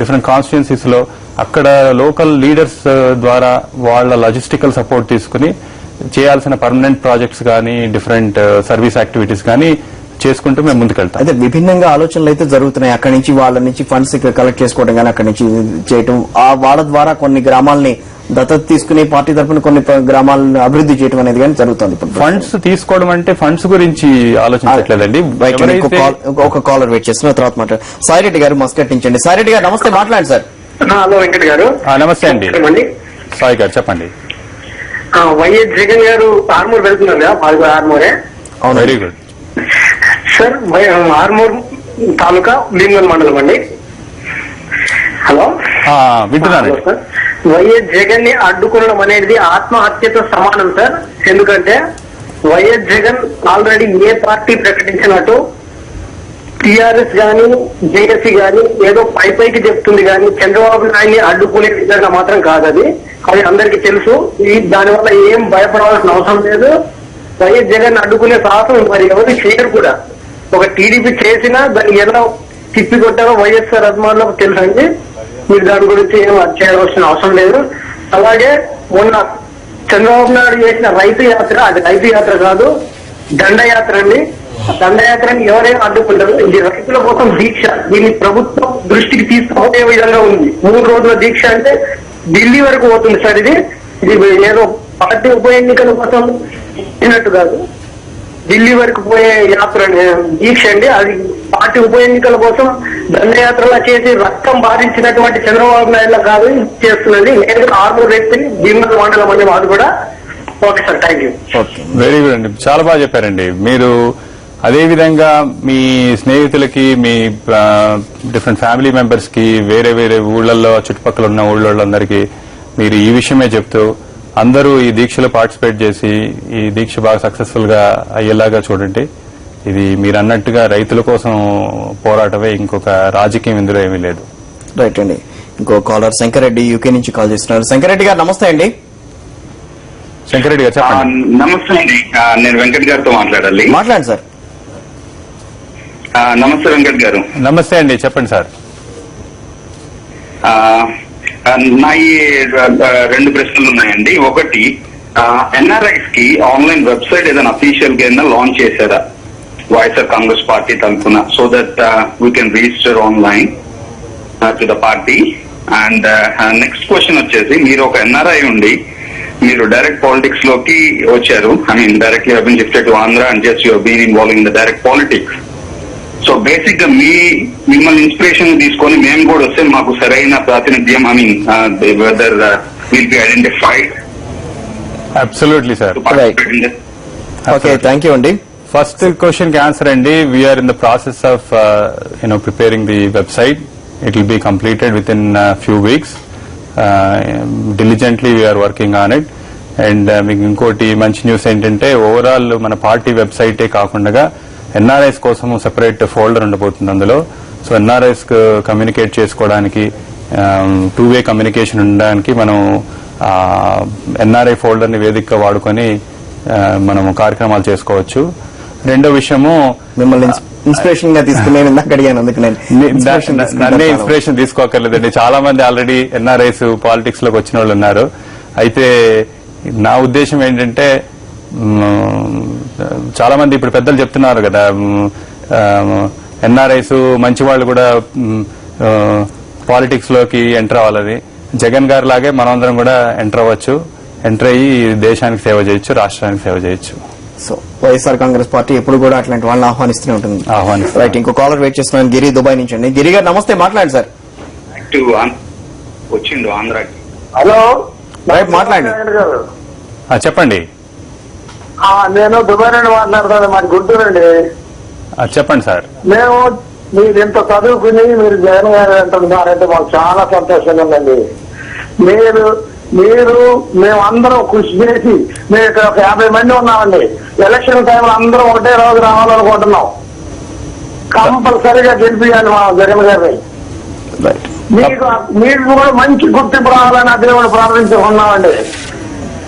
డిఫరెంట్ కాన్స్టిట్యున్సీస్ లో అక్కడ లోకల్ లీడర్స్ ద్వారా వాళ్ళ లాజిస్టికల్ సపోర్ట్ తీసుకుని చేయాల్సిన పర్మనెంట్ ప్రాజెక్ట్స్ కానీ, డిఫరెంట్ సర్వీస్ యాక్టివిటీస్ కానీ చేసుకుంటూ మేము ముందుకెళ్తాం.
అయితే విభిన్నంగా ఆలోచనలు అయితే జరుగుతున్నాయి. అక్కడి నుంచి వాళ్ళ నుంచి ఫండ్స్ కలెక్ట్ చేసుకోవడం కానీ, అక్కడి నుంచి చేయటం, వాళ్ళ ద్వారా కొన్ని గ్రామాలని దత్తత తీసుకుని పార్టీ తరఫున కొన్ని గ్రామాలను అభివృద్ధి చేయడం అనేది కానీ జరుగుతుంది. ఇప్పుడు
ఫండ్స్ తీసుకోవడం అంటే ఫండ్స్ గురించి ఆలోచించట్లేదండి.
ఒక కాలర్ వెయిట్ చేస్తున్న తర్వాత మాట్లాడు. సాయిరెడ్డి గారు మస్కట్టించండి. సాయిరెడ్డి గారు నమస్తే, మాట్లాడండి సార్.
హలో వెంకట్ గారు.
నమస్తే అండి. సాయి గారు చెప్పండి.
వైఎస్ జగన్ గారు ఆర్మూర్ వెళ్తున్నారు కదా, మాది ఆర్మూరే.
Very good
sir. Armoor taluka Bheemgal మండలం అండి. హలో
వింటున్నాను.
వైఎస్ జగన్ ని అడ్డుకోవడం అనేది ఆత్మహత్యతో సమానం సార్. ఎందుకంటే వైఎస్ జగన్ ఆల్రెడీ ఏ పార్టీ ప్రకటించినట్టు టీఆర్ఎస్ గాని, జేఎస్సీ గాని ఏదో పైకి చెప్తుంది కానీ చంద్రబాబు నాయుడిని అడ్డుకునే విధంగా మాత్రం కాదు. అది అందరికీ తెలుసు. దానివల్ల ఏం భయపడవలసిన అవసరం లేదు. వైఎస్ జగన్ అడ్డుకునే సాహసం మరి ఎవరు చేయరు కూడా. ఒక టీడీపీ చేసినా దాన్ని ఎలా తిప్పి కొట్టారో వైఎస్ఆర్ అభిమానులకు తెలుసండి. మీరు దాని గురించి ఏం చేయవలసిన అవసరం లేదు. అలాగే మొన్న చంద్రబాబు నాయుడు చేసిన రైతు యాత్ర, అది రైతు యాత్ర కాదు, దండయాత్ర అండి. దండయాత్రని ఎవరైనా అడ్డుకుంటారు. ఇది రైతుల కోసం దీక్ష. దీన్ని ప్రభుత్వం దృష్టికి తీసుకుపోయే విధంగా ఉంది. 3 రోజుల దీక్ష అంటే ఢిల్లీ వరకు పోతుంది సార్. ఇది ఏదో పార్టీ ఉప ఎన్నికల కోసం ఇచ్చినట్టు కాదు, ఢిల్లీ వరకు పోయే యాత్ర దీక్ష అండి. అది పార్టీ ఉప ఎన్నికల కోసం దండయాత్రలా చేసి రక్తం బాధించినటువంటి చంద్రబాబు నాయుడు కాదు చేస్తున్నది. నేను ఆర్మూర్ వ్యక్తిని, భీమగల్ మండలం అండి మాది కూడా. Okay sir, thank you.
Very good అండి, చాలా బాగా చెప్పారండి మీరు. అదే విధంగా మీ స్నేహితులకి, మీ డిఫరెంట్ ఫ్యామిలీ మెంబర్స్ కి, వేరే వేరే ఊళ్ళల్లో చుట్టుపక్కల ఉన్న ఊళ్ళోళ్ళందరికీ మీరు ఈ విషయమే చెప్తూ అందరూ ఈ దీక్షలో పార్టిసిపేట్ చేసి ఈ దీక్ష బాగా సక్సెస్ఫుల్ గా అయ్యేలాగా చూడండి. ఇది మీరు అన్నట్టుగా రైతుల కోసం పోరాటమే, ఇంకొక రాజకీయం ఇందులో ఏమీ లేదు.
రైట్ అండి. ఇంకో కాలర్ శంకరెడ్డి యూకే నుంచి కాల్ చేస్తున్నారు. శంకరెడ్డి గారు నమస్తే అండి.
శంకరెడ్డి గారు చెప్పండి.
నమస్తే అండి, నేను వెంకట్ గారితో మాట్లాడాలి.
మాట్లాడండి సార్.
నమస్తే వెంకట్ గారు.
నమస్తే అండి, చెప్పండి సార్.
నా ఈ 2 ప్రశ్నలు ఉన్నాయండి. ఒకటి, ఎన్ఆర్ఐస్ కి ఆన్లైన్ వెబ్సైట్ ఏదైనా అఫీషియల్ గా ఏదైనా లాంచ్ చేశారా వైఎస్ఆర్ కాంగ్రెస్ పార్టీ తరఫున, so that we can register online to the party? And next question వచ్చేసి, మీరు ఒక ఎన్ఆర్ఐ ఉండి మీరు డైరెక్ట్ పాలిటిక్స్ లోకి వచ్చారు. I mean directly have been shifted to Andhra and just you have been involving in the direct politics. So basic గా మిమ్మల్ని inspiration తీసుకొని మేము కూడా వస్తే మాకు సరైన ప్రాతినిధ్యం I mean whether will be identified.
Absolutely sir.
Okay, thank you అండి.
ఫస్ట్ క్వశ్చన్ కి ఆన్సర్ అండి. We're in the process of preparing the website. It will be completed within few weeks. Diligently we're working on it. And మీకు ఇంకోటి మంచి news ఏంటంటే overall మన party వెబ్సైటే కాకుండా NRIs కోసం సెపరేట్ ఫోల్డర్ ఉండబోతుంది అందులో. సో ఎన్ఆర్ఐస్ కమ్యూనికేట్ చేసుకోవడానికి, టూ-వే కమ్యూనికేషన్ ఉండడానికి మనం ఎన్ఆర్ఐ ఫోల్డర్ ని వేదికగా వాడుకొని మనం కార్యక్రమాలు చేసుకోవచ్చు. రెండో విషయము,
మిమ్మల్ని ఇన్స్పిరేషన్ గా తీసుకుని నేను ఇందాక అడిగాను, అందుకు
నన్నే ఇన్స్పిరేషన్ తీసుకోకర్లేదండి. చాలా మంది ఆల్రెడీ ఎన్ఆర్ఐస్ పాలిటిక్స్ లోకి వచ్చిన వాళ్ళు ఉన్నారు. అయితే నా ఉద్దేశం ఏంటంటే, చాలా మంది ఇప్పుడు పెద్దలు చెప్తున్నారు కదా, ఎన్ఆర్ఐస్ మంచి వాళ్ళు కూడా పాలిటిక్స్ లోకి ఎంటర్ అవ్వాలని. జగన్ గారి లాగే మనమందరం కూడా ఎంటర్ అవ్వచ్చు. ఎంటర్ అయ్యి దేశానికి సేవ చేయొచ్చు, రాష్ట్రానికి సేవ చేయొచ్చు.
సో వైఎస్ఆర్ కాంగ్రెస్ పార్టీ ఎప్పుడు కూడా అట్లాంటి వాళ్ళని ఆహ్వానిస్తూనే ఉంటుంది. రైట్, ఇంకో కాలర్ వెయిట్ చేస్తున్నాను. గిరి దుబాయ్ నుంచి అండి. గిరి గారు నమస్తే, మాట్లాడండి సార్.
వచ్చిండు ఆంధ్రాకి.
హలో,
రైట్, మాట్లాడండి.
చెప్పండి.
నేను దుబాయ్ నుండి మాట్లాడుతాను, మాది గుంటూరు అండి.
చెప్పండి సార్.
మేము మీరు ఇంత చదువుకుని మీరు జగన్ గారు అంటున్నారంటే మాకు చాలా సంతోషంగా ఉందండి. మీరు మేమందరం కృషి చేసి మేము ఇక్కడ ఒక 50 మంది ఉన్నామండి. ఎలక్షన్ టైంలో అందరం ఒకటే రోజు రావాలనుకుంటున్నాం. కంపల్సరీగా గెలిపియాలి మా జగన్ గారిని. మీకు కూడా మంచి గుర్తింపు రావాలని దేవుడు ప్రార్థించుకున్నామండి.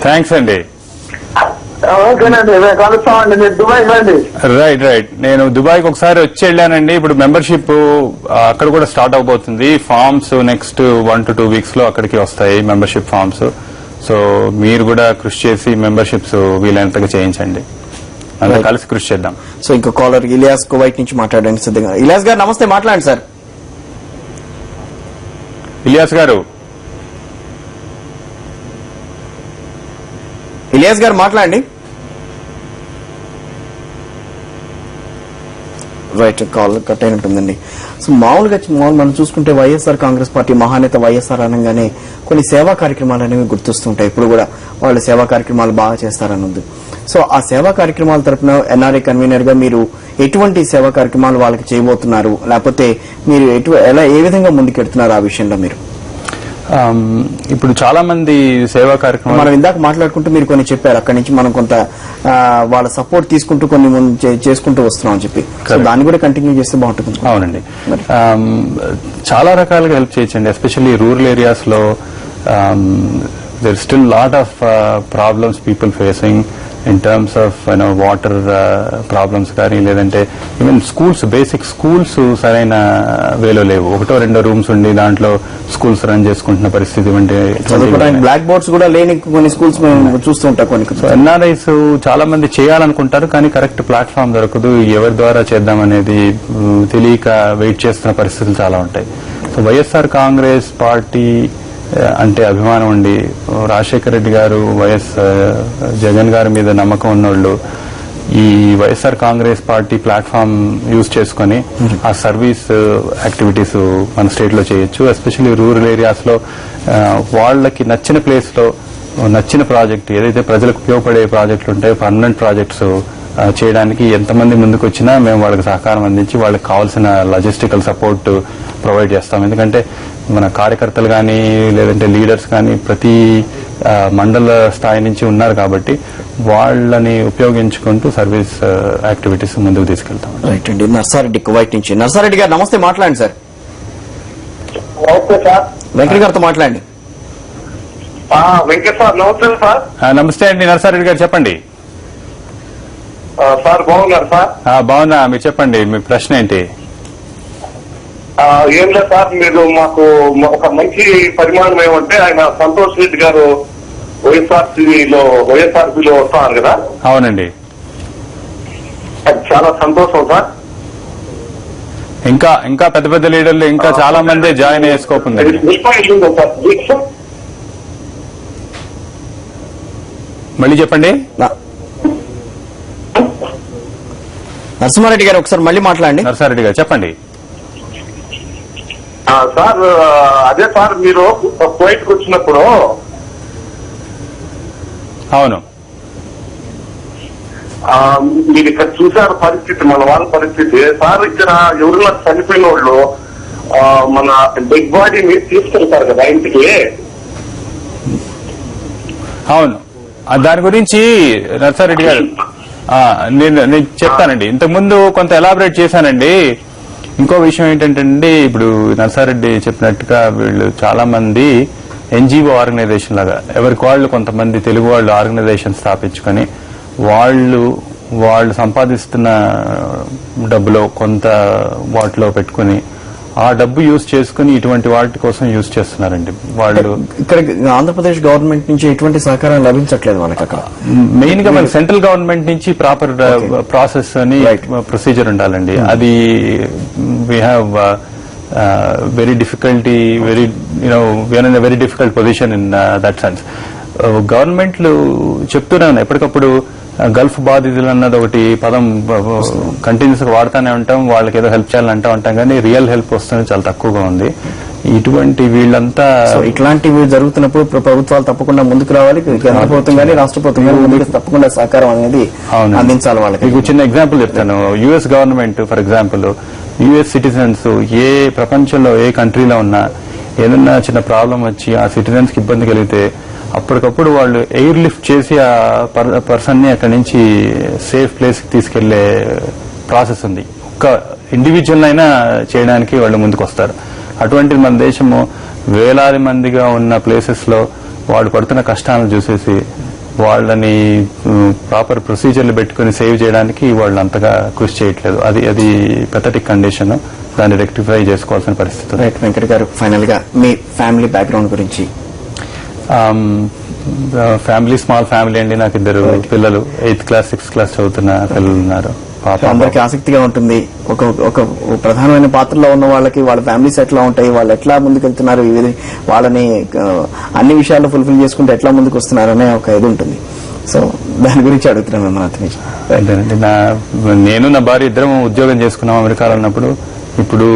థ్యాంక్స్ అండి.
ఓకేనండి, మేము కలుస్తామండి. మీరు దుబాయ్ రండి.
రైట్. నేను దుబాయ్కి ఒకసారి వచ్చి వెళ్ళానండి. ఇప్పుడు మెంబర్షిప్ అక్కడ కూడా స్టార్ట్ అవబోతుంది. ఫార్మ్స్ నెక్స్ట్ 1 to 2 వీక్స్ లో అక్కడికి వస్తాయి, మెంబర్షిప్ ఫార్మ్స్. సో మీరు కూడా కృషి చేసి మెంబర్షిప్స్ వీలైనంతగా చేయించండి. అందరూ కలిసి కృషి చేద్దాం.
సో ఇంకో కాలర్ ఇలియాస్ కువైట్ నుంచి మాట్లాడండి సిద్ధంగా. ఇలియాస్ గారు నమస్తే, మాట్లాడండి సార్.
ఇలియాస్ గారు
మాట్లాడండి. రైట్, కాల్ కట్ అయినట్టుందండి. సో మామూలుగా మనం చూసుకుంటే వైఎస్ఆర్ కాంగ్రెస్ పార్టీ మహానేత వైఎస్ఆర్ అనగానే కొన్ని సేవా కార్యక్రమాలు అనేవి గుర్తొస్తుంటాయి. ఇప్పుడు కూడా వాళ్ళు సేవా కార్యక్రమాలు బాగా చేస్తారన్నది. సో ఆ సేవా కార్యక్రమాల తరపున ఎన్ఆర్ఐ కన్వీనర్ గా మీరు ఎటువంటి సేవా కార్యక్రమాలు వాళ్ళకి చేయబోతున్నారు, లేకపోతే మీరు ఏ విధంగా ముందుకెడుతున్నారు ఆ విషయంలో మీరు?
ఇప్పుడు చాలా మంది సేవా కార్యక్రమాలు
మనం ఇందాక మాట్లాడుకుంటూ మీరు కొన్ని చెప్పారు, అక్కడి నుంచి మనం కొంత వాళ్ళ సపోర్ట్ తీసుకుంటూ కొన్ని చేసుకుంటూ వస్తున్నాం అని చెప్పి. సో దాన్ని కూడా కంటిన్యూ చేస్తే బాగుంటుంది.
అవునండి, చాలా రకాలుగా హెల్ప్ చేయొచ్చండి. ఎస్పెషల్లీ రూరల్ ఏరియాస్ లో there is still lot of problems people facing in terms of water problems కానీ, లేదంటే ఈవెన్ స్కూల్స్, బేసిక్ స్కూల్స్ సరైన వేలో లేవు. 1-2 రూమ్స్ ఉండి దాంట్లో స్కూల్స్ రన్ చేసుకుంటున్న పరిస్థితి. అంటే
బ్లాక్ బోర్డ్స్ కూడా లేని కొన్ని స్కూల్స్ మేము చూస్తూ ఉంటాం. కొన్ని
ఎన్ఆర్ఐస్ చాలా మంది చేయాలనుకుంటారు, కానీ కరెక్ట్ ప్లాట్ఫామ్ దొరకదు. ఎవరి ద్వారా చేద్దామనేది తెలియక వెయిట్ చేస్తున్న పరిస్థితులు చాలా ఉంటాయి. సో వైఎస్ఆర్ కాంగ్రెస్ పార్టీ అంటే అభిమానం ఉండి రాజశేఖర రెడ్డి గారు, వైఎస్ జగన్ గారి మీద నమ్మకం ఉన్నోళ్ళు ఈ YSR Congress party platform use చేసుకుని ఆ సర్వీస్ యాక్టివిటీస్ మన స్టేట్ లో చేయొచ్చు. ఎస్పెషల్లీ రూరల్ ఏరియాస్ లో వాళ్ళకి నచ్చిన ప్లేస్ లో నచ్చిన ప్రాజెక్ట్ ఏదైతే ప్రజలకు ఉపయోగపడే ప్రాజెక్టులు ఉంటాయో, పర్మనెంట్ ప్రాజెక్ట్స్ చేయడానికి ఎంతమంది ముందుకు వచ్చినా మేము వాళ్ళకి సహకారం అందించి వాళ్ళకి కావాల్సిన లాజిస్టికల్ సపోర్ట్ ప్రొవైడ్ చేస్తాం. ఎందుకంటే మన కార్యకర్తలు కానీ, లేదంటే లీడర్స్ కానీ ప్రతి మండల స్థాయి నుంచి ఉన్నారు కాబట్టి వాళ్ళని ఉపయోగించుకుంటూ సర్వీస్ యాక్టివిటీస్ ముందుకు తీసుకెళ్తాం.
రైట్ అండి. నర్సారెడ్డి కువైట్ నుంచి. నర్సారెడ్డి గారు నమస్తే, మాట్లాడండి సార్.
ఓకే సార్,
వెంకట గారితో మాట్లాడండి.
వెంకట్ సార్ నమస్తే సార్.
నమస్తే అండి నర్సారెడ్డి గారు, చెప్పండి.
సార్ బాగున్నారు సార్?
బాగున్నా, మీరు చెప్పండి, మీ ప్రశ్న ఏంటి?
ఏం లేదు సార్, మీరు మాకు ఒక మంచి పరిమాణం ఏమంటే ఆయన సంతోష్ రెడ్డి గారు వైఎస్ఆర్సీలో వస్తున్నారు కదా.
అవునండి,
అది చాలా సంతోషం సార్.
ఇంకా పెద్ద పెద్ద లీడర్లు ఇంకా చాలా మంది జాయిన్ అయ్యే స్కోప్ ఉందండి. మళ్ళీ చెప్పండి.
నరసింహారెడ్డి గారు ఒకసారి మళ్ళీ మాట్లాడండి.
నరసారెడ్డి గారు చెప్పండి.
సార్ అదే సార్ మీరు కువైట్కి వచ్చినప్పుడు
అవును
మీరు ఇక్కడ చూసారు పరిస్థితి, మన వాళ్ళ పరిస్థితి. సార్ ఇక్కడ ఎవరైనా చనిపోయిన వాళ్ళు మన డెడ్ బాడీ మీరు తీసుకెళ్తారు కదా ఇంటికి.
అవును దాని గురించి నరసారెడ్డి గారు నేను చెప్తానండి. ఇంతకుముందు కొంత ఎలాబరేట్ చేశానండి. ఇంకో విషయం ఏంటంటే ఇప్పుడు నరసారెడ్డి చెప్పినట్టుగా వీళ్ళు చాలా మంది ఎన్జిఓ ఆర్గనైజేషన్ లాగా ఎవరికి వాళ్ళు కొంతమంది తెలుగు వాళ్ళు ఆర్గనైజేషన్ స్థాపించుకొని వాళ్ళు సంపాదిస్తున్న డబ్బులో కొంత వాటిలో పెట్టుకుని ఆ డబ్బు యూజ్ చేసుకుని ఇటువంటి వాటి కోసం యూజ్ చేస్తున్నారండి వాళ్ళు.
ఇక్కడ ఆంధ్రప్రదేశ్ గవర్నమెంట్ నుంచి ఎటువంటి సహకారం లభించట్లేదు మనకు. అక్కడ
మెయిన్ గా మన సెంట్రల్ గవర్నమెంట్ నుంచి ప్రాపర్ ప్రాసెస్ అని ప్రొసీజర్ ఉండాలండి. అది we have very difficulty we are in very difficult position in that sense. గవర్నమెంట్లు చెప్తూనే ఉన్నాయి ఎప్పటికప్పుడు. గల్ఫ్ బాధితులు అన్నది ఒకటి పదం కంటిన్యూస్ గా వాడుతూనే ఉంటాం, వాళ్ళకి ఏదో హెల్ప్ చేయాలంటూ ఉంటాం, కానీ రియల్ హెల్ప్ వస్తుంది చాలా తక్కువగా ఉంది. ఇటువంటి వీళ్ళంతా
ఇట్లాంటివి జరుగుతున్నప్పుడు ప్రభుత్వాలు తప్పకుండా ముందుకు రావాలి. కేంద్ర ప్రభుత్వం కానీ రాష్ట్ర ప్రభుత్వం కానీ ముందుకు తప్పకుండా సహకారం అనేది అందించాలి వాళ్ళకి.
మీకు చిన్న ఎగ్జాంపుల్ చెప్తాను. US government for example US citizens ఏ ప్రపంచంలో ఏ కంట్రీలో ఉన్నా ఏదన్నా చిన్న ప్రాబ్లం వచ్చి ఆ సిటిజన్స్ కి ఇబ్బంది కలిగితే అప్పటికప్పుడు వాళ్ళు ఎయిర్ లిఫ్ట్ చేసి ఆ పర్సన్ ని అక్కడి నుంచి సేఫ్ ప్లేస్ కి తీసుకెళ్లే ప్రాసెస్ ఉంది. ఒక్క ఇండివిజువల్ అయినా చేయడానికి వాళ్ళు ముందుకు వస్తారు. అటువంటి మన దేశము వేలాది మందిగా ఉన్న ప్లేసెస్ లో వాళ్ళు పడుతున్న కష్టాలను చూసేసి వాళ్ళని ప్రాపర్ ప్రొసీజర్లు పెట్టుకుని సేవ్ చేయడానికి వాళ్ళు అంతగా కృషి చేయట్లేదు. అది పెథటిక్ కండిషన్. దాన్ని రెక్టిఫై చేసుకోవాల్సిన పరిస్థితి.
రైట్ వెంకట్ గారు, ఫైనల్ గా మీ ఫ్యామిలీ బ్యాక్గ్రౌండ్ గురించి.
ఫ్యామిలీ స్మాల్ ఫ్యామిలీ అండి. నాకు 2 పిల్లలు 8th క్లాస్ 6th క్లాస్ చదువుతున్న పిల్లలు ఉన్నారు.
అందరికీ ఆసక్తిగా ఉంటుంది. ఒక ప్రధానమైన పాత్రలో ఉన్న వాళ్ళకి వాళ్ళ ఫ్యామిలీస్ ఎట్లా ఉంటాయి, వాళ్ళు ఎట్లా ముందుకెళ్తున్నారు, వాళ్ళని అన్ని విషయాల్లో ఫుల్ఫిల్ చేసుకుంటే ఎట్లా ముందుకు వస్తున్నారు అనే ఒక ఇది ఉంటుంది. సో దాని గురించి అడుగుతున్నాను మిమ్మల్ని.
నేను నా భార్య ఇద్దరం ఉద్యోగం చేసుకున్నాం అమెరికాలో ఉన్నప్పుడు. ఇప్పుడు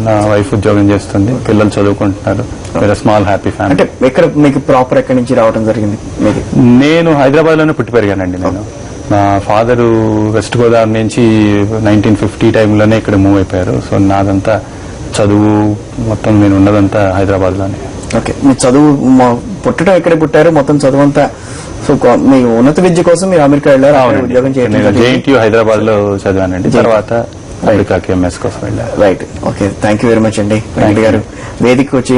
నా వైఫ్ ఉద్యోగం చేస్తుంది, పిల్లలు చదువుకుంటున్నారు. Small happy family.
అంటే ఎక్కడ మీకు ప్రాపర్ ఎక్కడి నుంచి రావడం జరిగింది?
నేను హైదరాబాద్ లోనే పుట్టి పెరిగానండి. నేను మా ఫాదరు వెస్ట్ గోదావరి నుంచి 1950 టైంలోనే ఇక్కడ మూవ్ అయిపోయారు. సో నాదంతా చదువు మొత్తం నేను ఉన్నదంతా హైదరాబాద్ లోనే.
ఓకే, మీ చదువు పుట్టడం ఎక్కడ పుట్టారు? మొత్తం చదువు అంతా సో మీ ఉన్నత విద్య కోసం మీరు అమెరికా వెళ్ళారు, ఉద్యోగం చేయడం.
జేఎన్టీయూ హైదరాబాద్ లో చదివానండి. తర్వాత అమెరికాకి ఎంఎస్ కోసం వెళ్ళారు.
Right, okay, thank you very much అండి వెంకట్ గారు. వేదికకి వచ్చి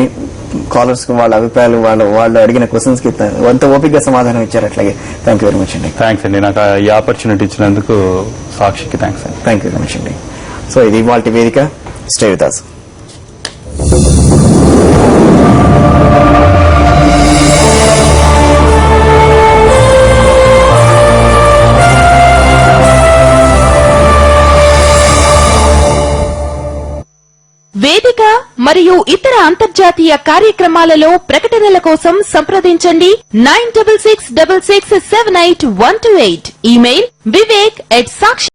కాలర్స్ కు వాళ్ళ అభిప్రాయాలు వాళ్ళు అడిగిన క్వశ్చన్స్ కి అంత ఓపికగా సమాధానం ఇచ్చారు. అట్లాగే థ్యాంక్ యూ వెరీ మచ్ అండి.
థ్యాంక్స్ అండి, నాకు ఈ ఆపర్చునిటీ ఇచ్చినందుకు సాక్షికి థ్యాంక్స్ అండి.
థ్యాంక్ యూ వెరీ మచ్ అండి. సో ఇది ఇవాల్టి వేదిక. Stay with us.
వేదిక మరియు ఇతర అంతర్జాతీయ కార్యక్రమాలలో ప్రకటనల కోసం సంప్రదించండి 9666678128. Email vivek@sakshi